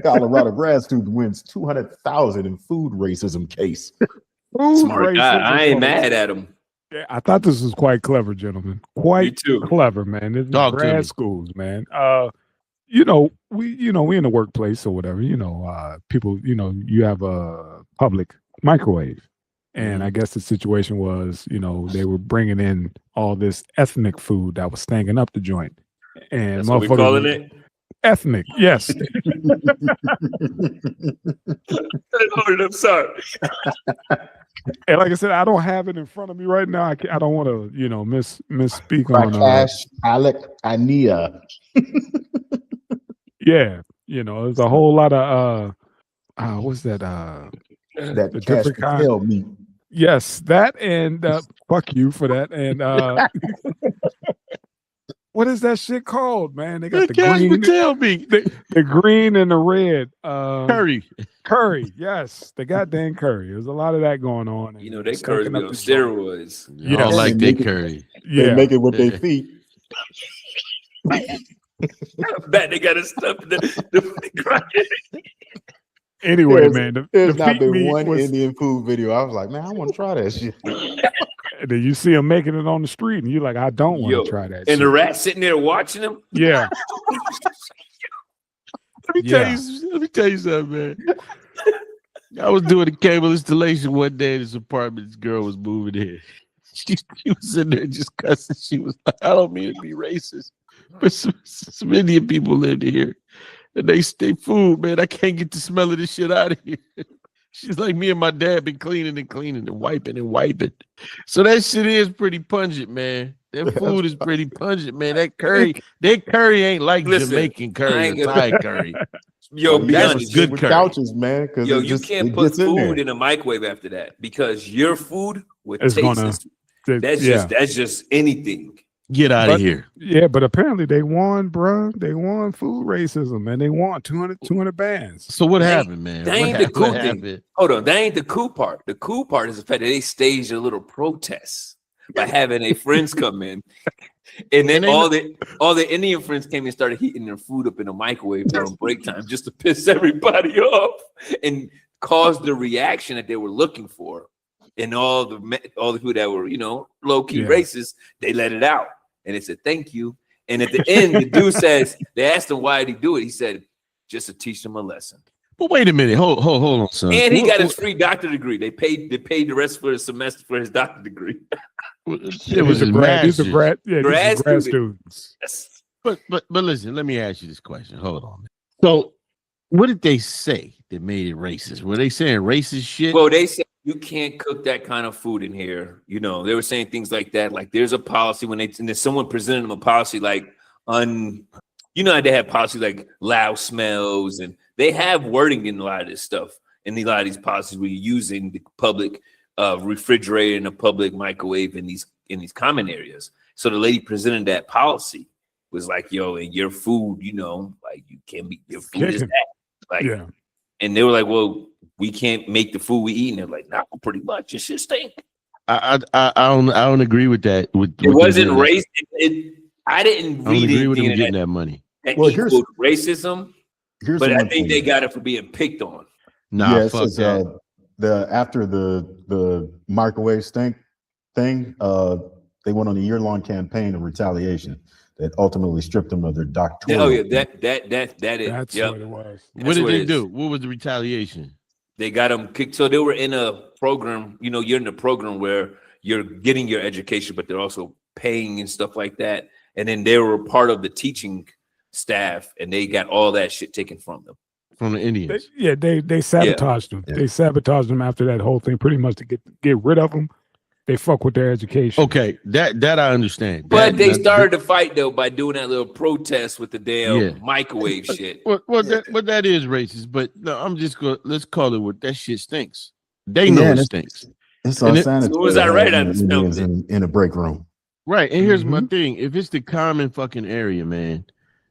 Colorado grad student wins $200,000 in food racism case. Smart guy. I ain't mad at him. Yeah, I thought this was quite clever, gentlemen. Quite clever, man. This is grad schools, man. You know, we in the workplace or whatever, you know, people, you know, you have a public microwave. And I guess the situation was, you know, they were bringing in all this ethnic food that was stinking up the joint. And that's what we calling it? Ethnic, yes. I'm sorry. And like I said, I don't have it in front of me right now. I don't want to, you know, misspeak on Alec Ania. Yeah, you know, there's a whole lot of what's that? That the cash different kind. tail meat. Yes, that and fuck you for that. And what is that shit called, man? They got the green, the green and the red. Curry, yes, the goddamn curry. There's a lot of that going on. You know, they curry be on steroids. You don't like they curry. They make it with their feet. I bet they got his stuff in the Anyway, man, there's not been one Indian food video. I was like, man, I want to try that shit. And then you see them making it on the street, and you're like, I don't want to try that. And the rat sitting there watching them. Yeah. Let me tell you something, man. I was doing a cable installation one day in this apartment. This girl was moving in. She was in there just cussing. She was like, I don't mean to be racist, but some Indian people live here. And they stay food, man. I can't get the smell of this shit out of here. She's like, me and my dad been cleaning and wiping. So that shit is pretty pungent, man. That food is pretty pungent, man. That curry ain't like Jamaican curry or Thai curry. Yo, be that's honest, good curry. Couches, man. Yo, you can't put food in a microwave after that because your food with taste. That's just anything. Get out of here. Yeah, but apparently they won, bro. They won food racism, and they won 200 bands. So what happened, man? That ain't the cool thing. Hold on, that ain't the cool part. The cool part is the fact that they staged a little protest by having their friends come in. And then all the Indian friends came and started heating their food up in the microwave during break time just to piss everybody off and cause the reaction that they were looking for. And all the people that were, low-key racist, they let it out. And they said, thank you. And at the end, the dude says, they asked him why did he do it. He said, just to teach them a lesson. But wait a minute. Hold on, son. And he got his free doctor degree. They paid the rest for the semester for his doctor degree. It was a grad students. Yes. But listen, let me ask you this question. Hold on. So what did they say that made it racist? Were they saying racist shit? Well, they said you can't cook that kind of food in here. They were saying things like that. Like there's a policy and then someone presented them a policy like how they have policy like loud smells, and they have wording in a lot of this stuff. In a lot of these policies, we're using the public refrigerator and the public microwave in these common areas. So the lady presented that policy was like, yo, and your food, like you can't be your food is that. Like, and they were like, well, we can't make the food we eat. And they're like, nah, pretty much. It should stink. I don't agree with that. It wasn't race. I didn't read agree with them getting that money. That equaled racism. But I think they got it for being picked on. Nah, fuck that. After the microwave stink thing, they went on a year-long campaign of retaliation that ultimately stripped them of their doctorate. Oh yeah, that is. That's what it was. What did they do? What was the retaliation? They got them kicked. So they were in a program. You're in a program where you're getting your education, but they're also paying and stuff like that. And then they were part of the teaching staff, and they got all that shit taken from them. From the Indians. They sabotaged them. Yeah. They sabotaged them after that whole thing, pretty much to get rid of them. They fuck with their education. Okay, that I understand. But they started the fight though by doing that little protest with the damn microwave shit. Well, that is racist. But no, I'm just going. Let's call it what that shit stinks. They know it stinks. It's unsanitary. As soon as I read it, in a break room. Right, and here's my thing: if it's the common fucking area, man,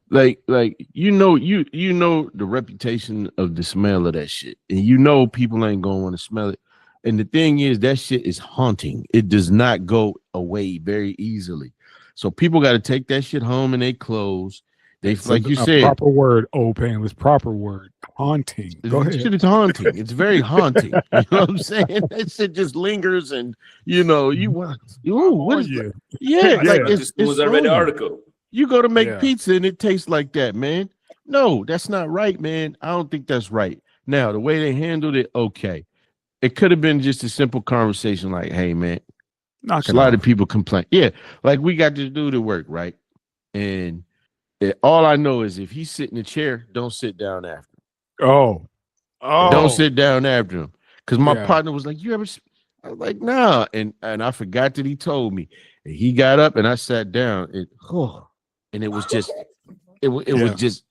like you know the reputation of the smell of that shit, and people ain't gonna want to smell it. And the thing is, that shit is haunting. It does not go away very easily. So people got to take that shit home in their clothes. Like you said, proper word, painless proper word, haunting. Go ahead. Shit is haunting. It's very haunting. You know what I'm saying? That shit just lingers, and what is that? Yeah, like as soon as I read the article, you go to make pizza and it tastes like that, man. No, that's not right, man. I don't think that's right. Now, the way they handled it, okay. It could have been just a simple conversation like, hey, man, a lot of people complain. Yeah, like we got this dude at work, right? And all I know is if he sit in the chair, don't sit down after him. Oh. Don't sit down after him. Because my partner was like, I was like, nah. And I forgot that he told me. And he got up and I sat down. And it was just, it was just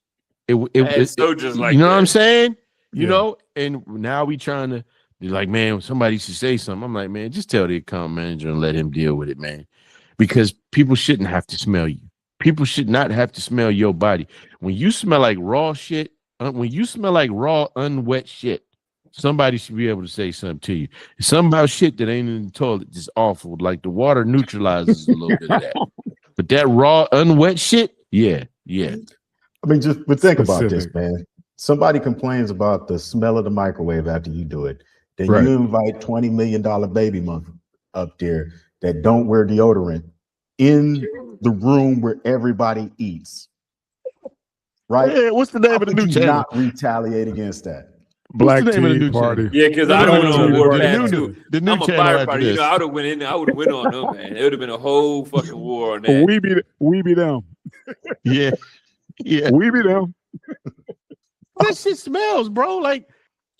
so just like you know what I'm saying? You know, and now we trying to, like, man, somebody should say something. I'm like, man, just tell the account manager and let him deal with it, man. Because people shouldn't have to smell you. People should not have to smell your body. When you smell like raw shit, when you smell like raw, unwet shit, somebody should be able to say something to you. Something about shit that ain't in the toilet is awful. Like the water neutralizes a little bit of that. But that raw, unwet shit, yeah. I mean, but think about this, man. Somebody complains about the smell of the microwave after you do it. Then you invite $20 million baby mother up there that don't wear deodorant in the room where everybody eats. right? Yeah, what's the name How of the could new you channel? not retaliate against that? Black the name of the Tea new Party. channel? Yeah, because I Black went on Tea war Party. path too. The new I'm a channel after firefighter. this. I would have went in there. I would have went on them, man. It would have been a whole fucking war on that. We be them. Yeah. We be them. That shit smells, bro. Like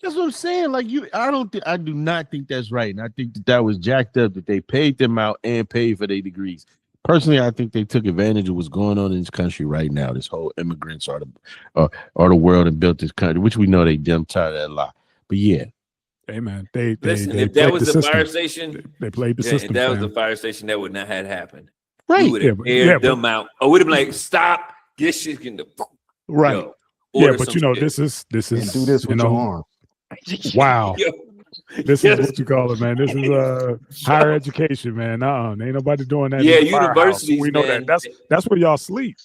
that's what I'm saying. Like I do not think that's right. And I think that was jacked up that they paid them out and paid for their degrees. Personally, I think they took advantage of what's going on in this country right now. This whole immigrants are the world and built this country, which we know they damn tired of that lie. But yeah. Hey man, they Listen, they if that was the the system. fire station, They played the yeah, system. if that was fam. the fire station, that would not have happened. Right. We would have aired them out. Or would have been like, stop, get shit in the Right. yo, Yeah, order but some you know, shit. this is And do this with your arm. Wow. Yo, This yes. is what you call it, man. This is higher education, man. Ain't nobody doing that. Yeah, in the firehouse. universities, We know man. that. That's where y'all sleep.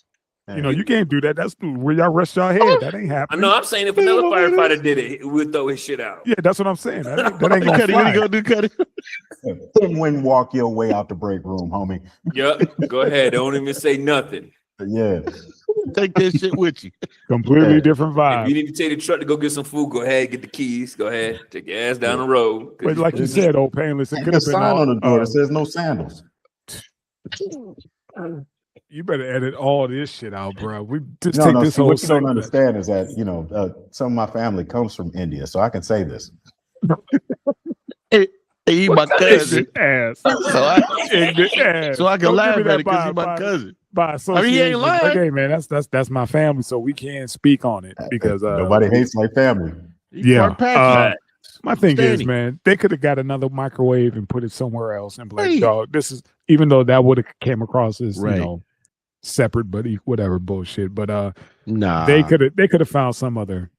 You know, you can't do that. That's where y'all rest your head. That ain't I happening. know. I'm saying if another firefighter did it, we'll throw his shit out. Yeah, that's what I'm saying. That ain't gonna Cuddy, what fly. you gonna do, Cuddy? Then when walk your way out the break room, homie. Yep. Go ahead. Don't even say nothing. Yeah. Take that shit with you. Completely Yeah. different If vibe. you need to take the truck to go get some food, go ahead, get the keys. Go ahead, take your ass down the road. But like you said, old painless, it And could the have been sign all, on the door that says no sandals. you better edit all this shit out, bro. We just No, take no. this See, whole what you don't segment. understand is that some of my family comes from India, so I can say this. Hey, he my cousin. Ignorant ass. Ignorant ass. So I can Don't laugh give me at it because that he's my cousin. by association. he ain't lying. Like, hey man, that's my family, so we can't speak on it because Nobody hates like family. He yeah. part Patrick. My thing is, Standing. man, they could have got another microwave and put it somewhere else and be like, Right. dog, this is even though that would have came across as Right. you know separate, but whatever bullshit. But Nah. they could have found some other.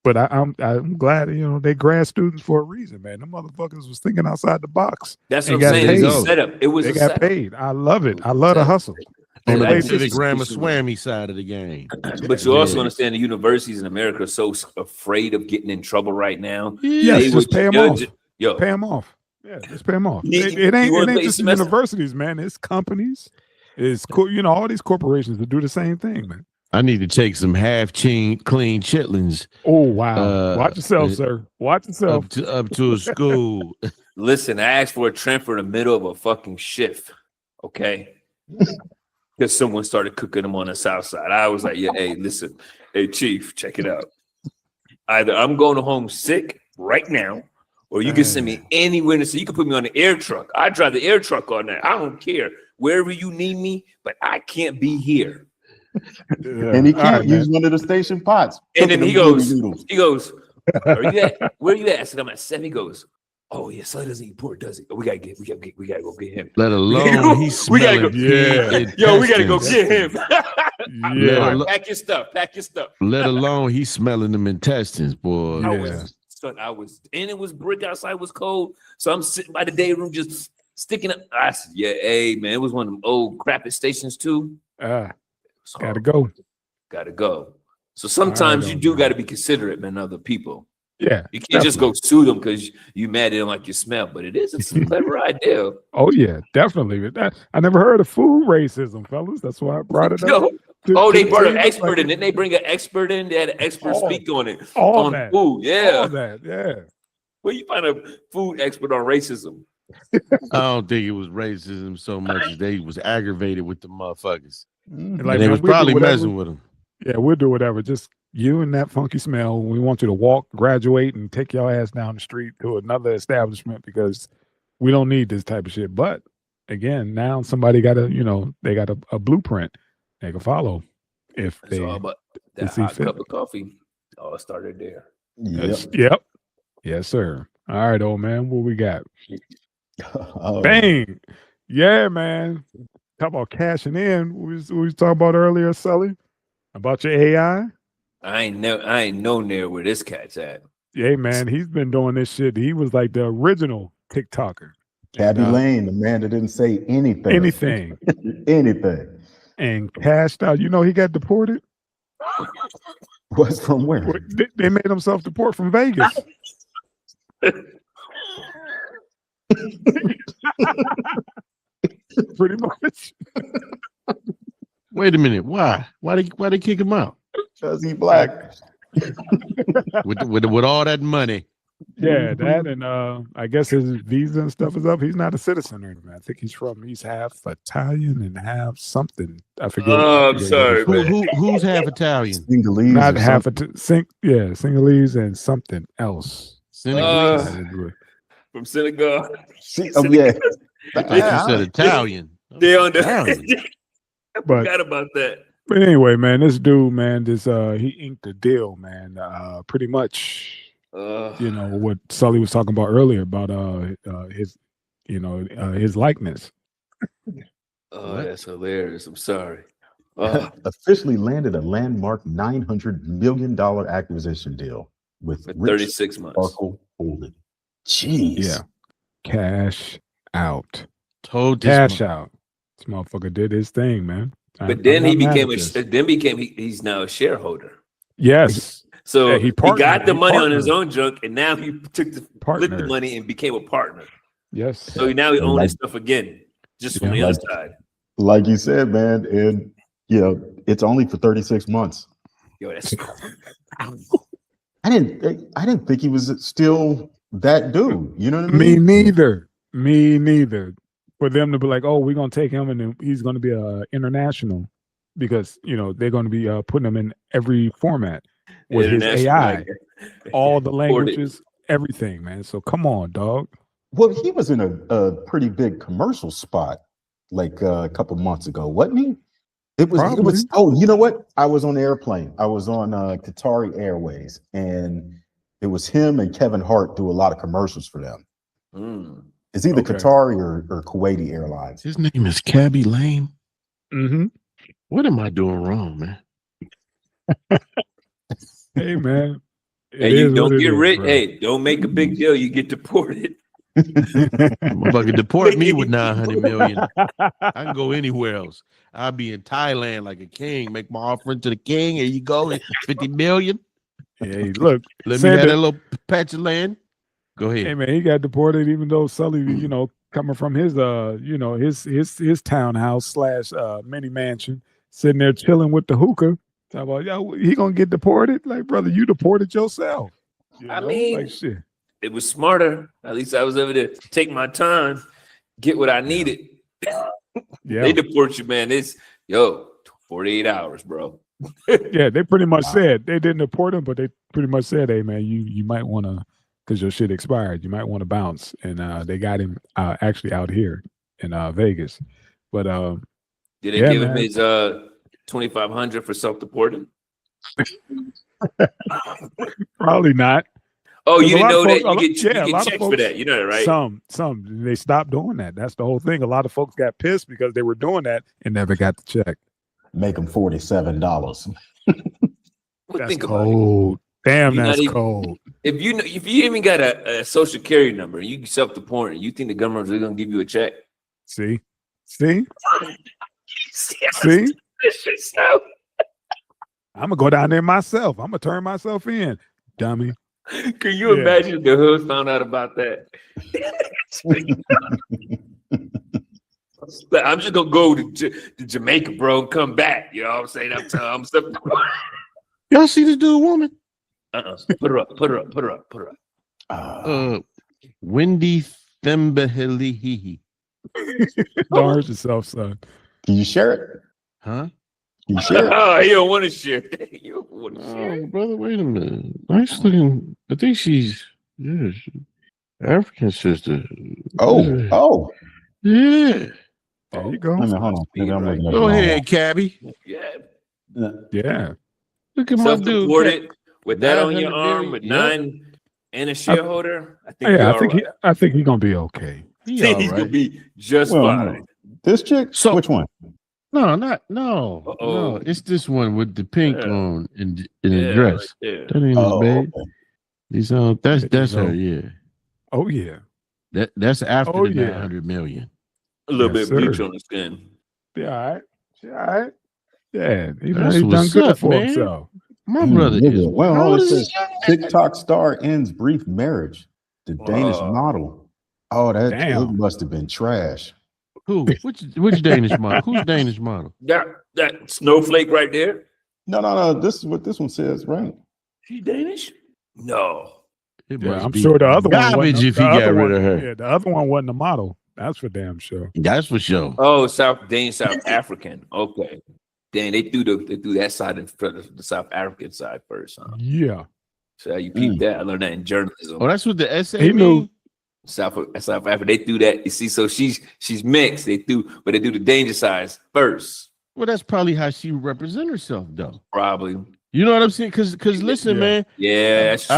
But I'm glad they grad students for a reason, man. Them motherfuckers was thinking outside the box. That's And what I'm got saying. It's a paid. setup. It was They a got setup. paid. I love it. I love the hustle. On the Like, Pacific this- Ramaswamy side of the game. But you also Yeah. understand the universities in America are so afraid of getting in trouble right now. Yes, They just would pay them judge off. it. Yo, Pay them off. Yeah, just pay them off. You- It you ain't wanna pay just the semester? universities, man. It's companies. It's all these corporations that do the same thing, man. I need to take some half clean chitlins Oh wow! Watch yourself, sir. Watch yourself. up to a school. listen, I asked for a transfer in the middle of a fucking shift. Okay. Because someone started cooking them on the south side. I was like, yeah, hey, listen, hey, chief, check it out. Either I'm going home sick right now, or you can send me anywhere. So you can put me on the air truck. I drive the air truck on that. I don't care wherever you need me, but I can't be here. And he can't use one of the station pots. And then Cooking he them goes, noodles. are you at? Where are you at? I said, I'm at 7. He goes, oh yeah, so he doesn't eat pork, does he? Oh, we gotta go get him. Let alone he's We gotta go. Yo, we gotta go get him. Yeah. All right, pack your stuff. Let alone he's smelling them intestines, boy. I was, and it was brick outside, it was cold. So I'm sitting by the day room just sticking up. I said, yeah, hey man, it was one of them old crappy stations too. Gotta go. So sometimes you do got to be considerate, man, other people. Yeah. You can't just go sue them because you mad at them like you smell, but it is a clever idea. Oh yeah, definitely. I never heard of food racism, fellas. That's why I brought it up. They brought an expert in. Didn't they bring an expert in? They had an expert speak on it. All on that. food. Yeah. All that. Yeah. Where you find a food expert on racism? I don't think it was racism so much as they was aggravated with the motherfuckers. And And they was probably messing with them. Yeah, we'll do whatever. Just you and that funky smell. We want you to walk, graduate, and take your ass down the street to another establishment because we don't need this type of shit. But again, now somebody got they got a blueprint they can follow if they But that see hot fit. cup of coffee all started there. Yep. Yes, sir. All right, old man. What we got? Oh. Bang. Yeah, man. Talk about cashing in. We was talking about earlier, Sully, about your AI. I ain't no near where this cat's at. Yeah, man. He's been doing this shit. He was like the original TikToker. Cabby Lane, the man that didn't say anything. Anything. And cashed out. You know, he got deported. What's from where? They made him self-deport from Vegas. Pretty much. Wait a minute. Why? Why they kick him out? Because he black. with all that money. Yeah, that and I guess his visa and stuff is up. He's not a citizen or anything. I think he's half Italian and half something. I forget. Oh, I'm sorry, man. Who's half Italian? Singalese Not or half something. Singalese and something else. Senegalese. From Senegal. Yeah. I thought you said Italian. They're on the. Italian. I forgot about that. But anyway, man, this dude, man, he inked a deal, man. Pretty much. What Sully was talking about earlier about his likeness. Oh, that's hilarious. I'm sorry. Officially landed a landmark $900 million acquisition deal with 36 months. Sparkle Holding. Jeez. Yeah. Cash out. Cash out. This motherfucker did his thing, man. But then he's now a shareholder. Yes. So he got the money on his partnered. own junk, and now he took flipped the money and became a partner. Yes. So now he owns his stuff again, just from the other side. Like you said, man, and it's only for 36 months. Yo, that's I didn't think he was still that dude. You know what I Me mean? neither. For them to be like, oh, we're gonna take him and then he's gonna be international because they're gonna be putting him in every format with his AI, all the languages, everything, man. So come on, dog. Well, he was in a pretty big commercial spot like a couple months ago, wasn't he? It was. Oh, you know what? I was on the airplane. I was on Qatari Airways, and it was him and Kevin Hart do a lot of commercials for them. It's either Qatari or Kuwaiti Airlines. His name is Cabby Lane. Mm-hmm. What am I doing wrong, man? Hey, man. Hey, you don't get rich. Hey, don't make a big deal. You get deported. Motherfucker, deport me with 900 million. I can go anywhere else. I'll be in Thailand like a king. Make my offering to the king. Here you go. 50 million. Hey, look. Let me have that little patch of land. Go ahead. Hey, man, he got deported even though Sully, coming from his his townhouse / mini mansion, sitting there chilling with the hookah. Talk about, he gonna get deported? Like, brother, you deported yourself. I mean, like shit. It was smarter. At least I was able to take my time, get what I needed. Yeah, they deport you, man. It's 48 hours, bro. Yeah, they pretty much said they didn't deport him, but they pretty much said, hey, man, you might want to, because your shit expired, you might want to bounce. And they got him actually out here in Vegas. But did they give him his $2,500 for self-deporting? Probably not. Oh, you didn't know that? You get checks for that. You know that, right? Some. They stopped doing that. That's the whole thing. A lot of folks got pissed because they were doing that and never got the check. Make them $47. That's cold. Damn, that's cold. If you even got a social security number, you self-deporting, you think the government's really gonna give you a check? See? I'm gonna go down there myself. I'm gonna turn myself in, dummy. Can you imagine if the hood found out about that? I'm just gonna go to Jamaica, bro, and come back. You know what I'm saying? I'm Y'all see this dude, woman? Put her up. Wendy Thembehelihihi. Don't hurt yourself, son. Can you share it? Huh? Can you share it? Oh, you don't want to share it. You don't want to share it. Brother, wait a minute. Nice looking. I think she's African sister. Oh. Yeah. There you go. Hold on. Go ahead, Cabby. Yeah. Look at my dude. With that on your arm, with 9 and a shareholder, I think he's gonna be okay. He's gonna be just fine. This chick? So, which one? No. It's this one with the pink on in the dress. Right, that ain't his babe. Okay. He's that's her. Yeah. Oh yeah. That's after the 900 million. A little bit bleach on the skin. Yeah, all right. Yeah, he's what's done good up, for man. himself. My brother is. Well, it says TikTok star ends brief marriage. The Danish model. Oh, that must have been trash. Who? Which Danish model? Who's Danish model? That snowflake right there. No. This is what this one says, right? She Danish? No. Yeah, I'm sure the other one garbage if he got rid of her. Yeah, the other one wasn't a model. That's for damn sure. That's for sure. Oh, South African. Okay. Then they threw that side in front of the South African side first, huh? Yeah. So you peep that. I learned that in journalism. Oh, that's what the essay He knew. South Africa. They threw that. You see, so she's mixed. They do the danger size first. Well, that's probably how she represent herself, though. Probably. You know what I'm saying? Because listen, man. Yeah, that's true.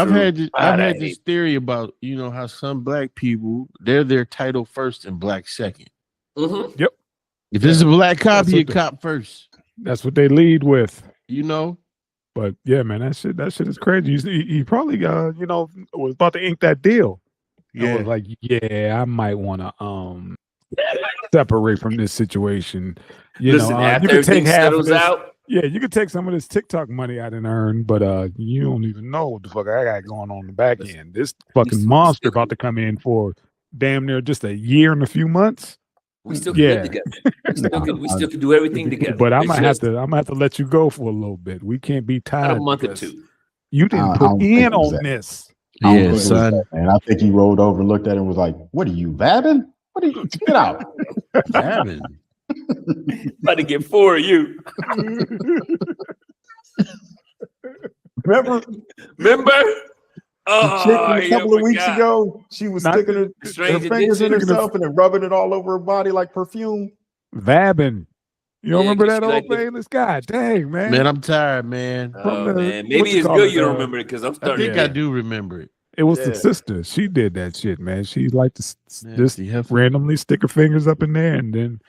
I've had this theory about how some black people they're their title first and black second. Mm-hmm. Yep. If this is a black cop, he a cop first. That's what they lead with. But yeah, man, that shit is crazy. He probably was about to ink that deal. Yeah, was like, I might want to separate from this situation. Listen, after you could take half of this, out. Yeah, you could take some of this TikTok money I didn't earn, but you don't even know what the fuck I got going on in the back end. This fucking monster about to come in for damn near just a year and a few months. We still can live together. We still can do everything together. But I'm gonna have to let you go for a little bit. We can't be tied. A month or two. You didn't put in on this. Yeah, son. And I think he rolled over, looked at it, and was like, "What are you vabbing? What are you get out?" Vabbing. About to get 4 of you. Remember? Oh, a couple of weeks ago, she was sticking her fingers in herself and then rubbing it all over her body like perfume. Vabbing. You don't remember that old famous guy? Dang, man. Man, I'm tired, man. Oh, man. Maybe it's good you don't remember it because I'm starting. I think I do remember it. It was the sister. She did that shit, man. She liked to just randomly stick her fingers up in there and then.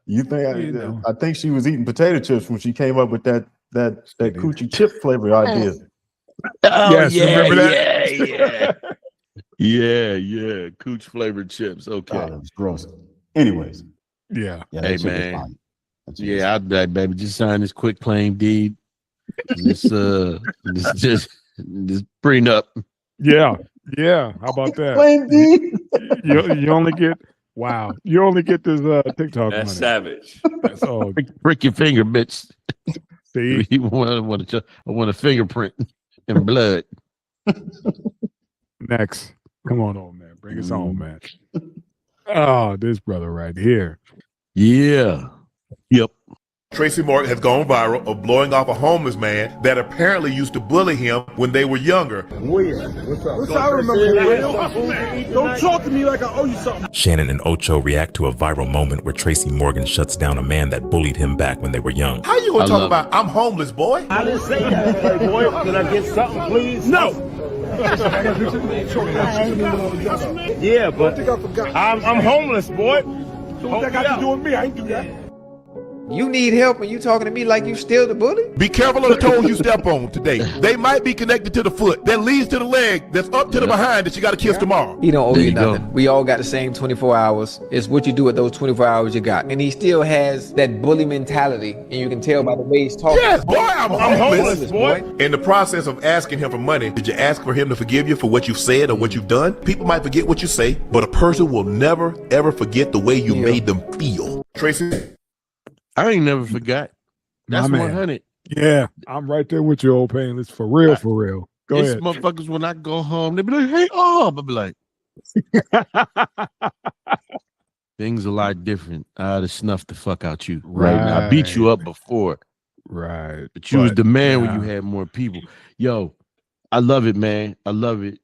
You think? I think she was eating potato chips when she came up with that coochie chip flavor idea. Oh, yes, remember that? Yeah. Cooch flavored chips. Okay. Oh, that was gross. Anyways. Yeah. Hey, man. Yeah, I'd like, baby, just sign this quick claim deed. This prenup. Yeah. How about that? Claim deed. You only get you only get this TikTok That's money. savage. That's all. Prick your finger, bitch. See, I want a fingerprint and blood. Next. Come on, old man. Bring us home, man. Oh, this brother right here. Yeah. Yep. Tracy Morgan has gone viral of blowing off a homeless man that apparently used to bully him when they were younger. What's up? I remember you. Don't talk to me like I owe you something. Shannon and Ocho react to a viral moment where Tracy Morgan shuts down a man that bullied him back when they were young. How you gonna talk about I'm homeless, boy? I didn't say that. Hey, boy, can I get something, please? No. Yeah, but I'm homeless, boy. So what that got to do with me? I ain't do that. You need help and you talking to me like you still the bully? Be careful of the toes you step on today. They might be connected to the foot that leads to the leg that's up to the behind that you got to kiss tomorrow. He don't owe you nothing. We all got the same 24 hours. It's what you do with those 24 hours you got. And he still has that bully mentality. And you can tell by the way he's talking. Yes, boy, I'm homeless, boy. In the process of asking him for money, did you ask for him to forgive you for what you've said or what you've done? People might forget what you say, but a person will never, ever forget the way you made them feel. Tracy? I ain't never forgot. That's 100. Yeah, I'm right there with you, old painless. For real. Go ahead. Motherfuckers, when I go home, they be like, hey, I'll be like, things a lot different. I'd have snuffed the fuck out you. Right. I beat you up before. Right. But you was the man when you had more people. Yo, I love it, man. I love it.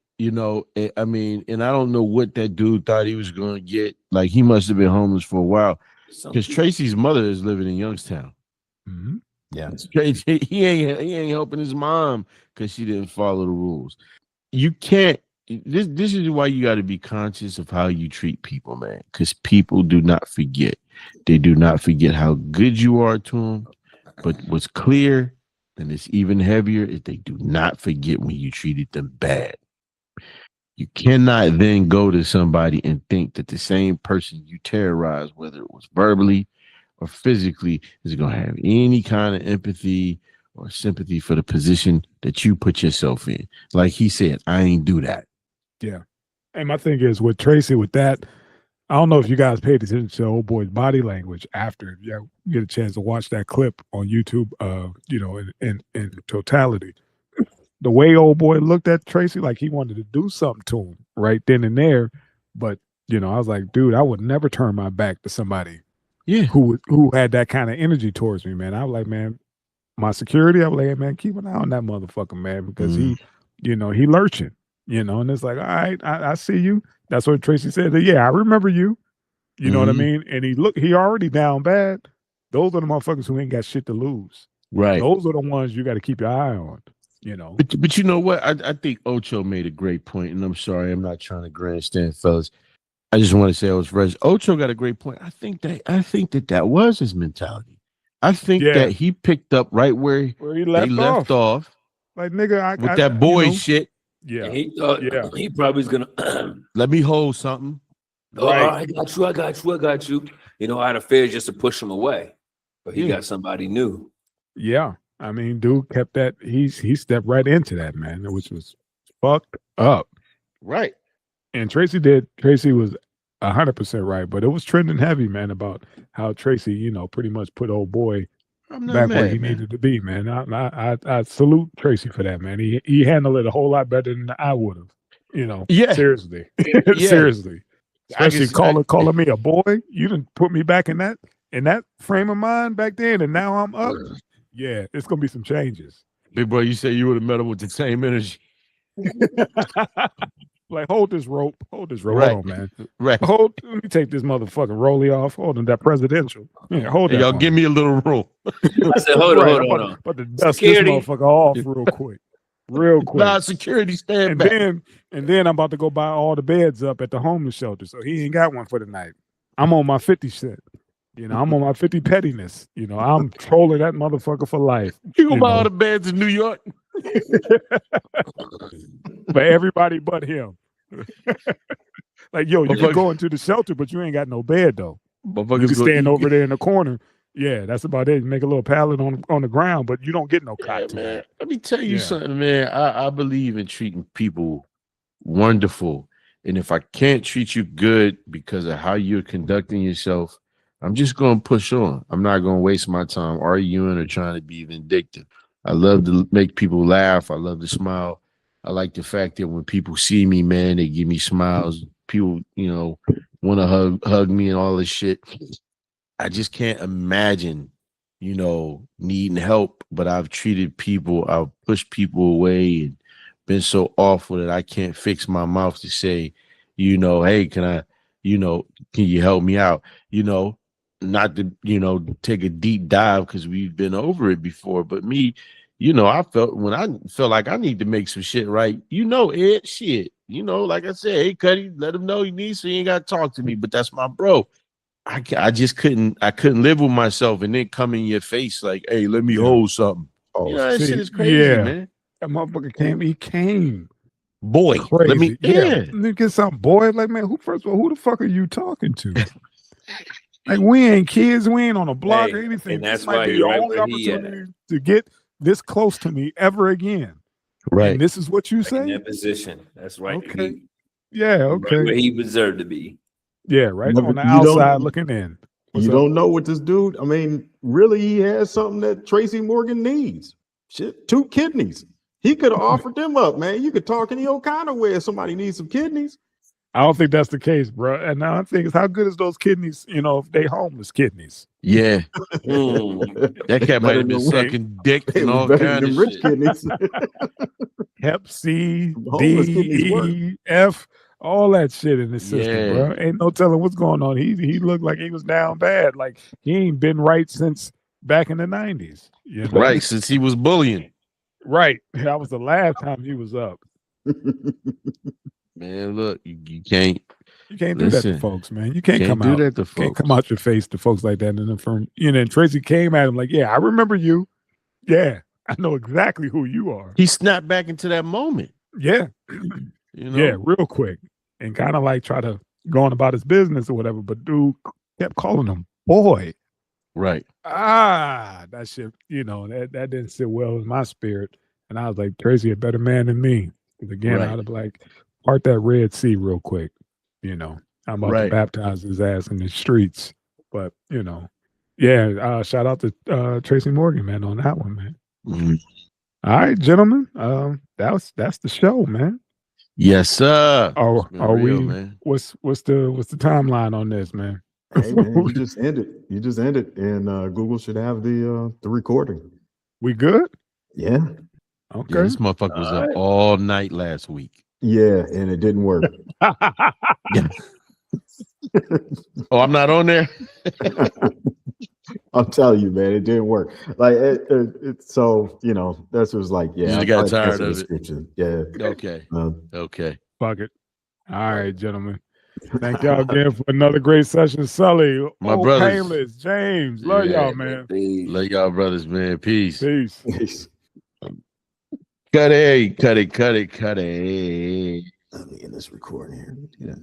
I mean, and I don't know what that dude thought he was going to get. Like, he must have been homeless for a while. Because Tracy's mother is living in Youngstown. Mm-hmm. Yeah, he ain't helping his mom because she didn't follow the rules. You can't. This is why you got to be conscious of how you treat people, man. Because people do not forget. They do not forget how good you are to them. But what's clear, and it's even heavier, is they do not forget when you treated them bad. You cannot then go to somebody and think that the same person you terrorized, whether it was verbally or physically, is going to have any kind of empathy or sympathy for the position that you put yourself in. Like he said, I ain't do that. Yeah. And my thing is with Tracy, with that, I don't know if you guys paid attention to old boy's body language after you get a chance to watch that clip on YouTube, in totality. The way old boy looked at Tracy, like he wanted to do something to him right then and there. But, I was like, dude, I would never turn my back to somebody who had that kind of energy towards me, man. I was like, man, my security, I was like, hey, man, keep an eye on that motherfucker, man, because he lurching, and it's like, all right, I see you. That's what Tracy said. Yeah, I remember you. You know what I mean? And he already down bad. Those are the motherfuckers who ain't got shit to lose. Right. Those are the ones you got to keep your eye on. But you know what? I think Ocho made a great point, and I'm sorry, I'm not trying to grandstand, fellas. I just want to say I was fresh. Ocho got a great point. I think that was his mentality. I think that he picked up right where he left off. Like, nigga, with that boy shit. Yeah. And he thought he probably was gonna let me hold something. Oh, right. I got you. Out of fear just to push him away. But he got somebody new. Yeah. I mean, dude kept that. He stepped right into that, man, which was fucked up. Right. And Tracy was 100% right, but it was trending heavy, man, about how Tracy, pretty much put old boy back where he needed to be, man. I salute Tracy for that, man. He handled it a whole lot better than I would have. Seriously. Seriously. Especially calling me a boy. You didn't put me back in that frame of mind back then, and now I'm up. Yeah, it's gonna be some changes. Big boy, you said you would have met him with the same energy. Like, hold this rope. Right. Hold on, man. Right. Let me take this motherfucking rollie off. Hold on, that presidential. Yeah, hold that. Y'all give me a little room. I said, hold on. But to dust this motherfucker off real quick. Nah, security stand back. And then I'm about to go buy all the beds up at the homeless shelter. So he ain't got one for the night. I'm on my 50 cent. I'm on my 50 pettiness. I'm trolling that motherfucker for life. You gonna buy all the beds in New York? For everybody but him. Like, yo, you can go into the shelter, but you ain't got no bed though. You can stand over there in the corner. Yeah, that's about it. You make a little pallet on the ground, but you don't get no cot. Man. Let me tell you something, man. I believe in treating people wonderful. And if I can't treat you good because of how you're conducting yourself, I'm just going to push on. I'm not going to waste my time arguing or trying to be vindictive. I love to make people laugh. I love to smile. I like the fact that when people see me, man, they give me smiles. People, want to hug me and all this shit. I just can't imagine, needing help, but I've treated people, I've pushed people away and been so awful that I can't fix my mouth to say, hey, can you help me out? Not to, take a deep dive because we've been over it before, but me, I felt when I felt like I need to make some shit right, Ed, shit, like I said, hey, Cuddy, let him know he needs, so he ain't got to talk to me, but that's my bro. I just couldn't live with myself and then come in your face like, hey, let me hold something. Oh, that shit is crazy, man. That motherfucker came. Boy, crazy. Let me get something, boy. Like, man, first of all, who the fuck are you talking to? Like, we ain't kids, we ain't on a block or anything. And that's this might be the only opportunity to get this close to me ever again. Right. And this is what you say? In that position. That's right. Okay. Okay. Right where he deserved to be. Yeah, right on the outside looking in. Don't know what this dude, I mean, really, he has something that Tracy Morgan needs. Shit, 2 kidneys. He could have offered them up, man. You could talk any old kind of way if somebody needs some kidneys. I don't think that's the case, bro. And now I think how good is those kidneys, if they homeless kidneys? Yeah. That cat might have been sucking dick and all kinds of rich shit. Kidneys. Hep C, D, E, F, all that shit in the system, bro. Ain't no telling what's going on. He looked like he was down bad. Like he ain't been right since back in the 90s. Right, since he was bullying. Right. That was the last time he was up. Man, look, you can't do that to folks, man. You can't come out. Can't come out your face to folks like that. And then and Tracy came at him like, yeah, I remember you. Yeah, I know exactly who you are. He snapped back into that moment. Yeah. Yeah, real quick. And kind of like try to go on about his business or whatever. But dude kept calling him boy. Right. That shit, that didn't sit well with my spirit. And I was like, Tracy, a better man than me. Because again, I'd have like part that Red Sea real quick. I I'm about to baptize his ass in the streets. But shout out to Tracy Morgan, man, on that one, man. Mm-hmm. All right, gentlemen. That's the show, man. Yes, sir. Are real, we? Man. What's the timeline on this, man? Hey, man, you just ended, and Google should have the recording. We good? Yeah. Okay. Yeah, this motherfucker was up all night last week. Yeah, and it didn't work. Oh, I'm not on there. I'm telling you, man, it didn't work. Like so, that's was like, yeah, you got tired of it. Yeah. Okay. Okay. Fuck it. All right, gentlemen. Thank y'all again for another great session. Sully, my brothers, Painless, James, love y'all, man. Love y'all, brothers, man. Peace. Peace. Cut it. Let me get this recording here.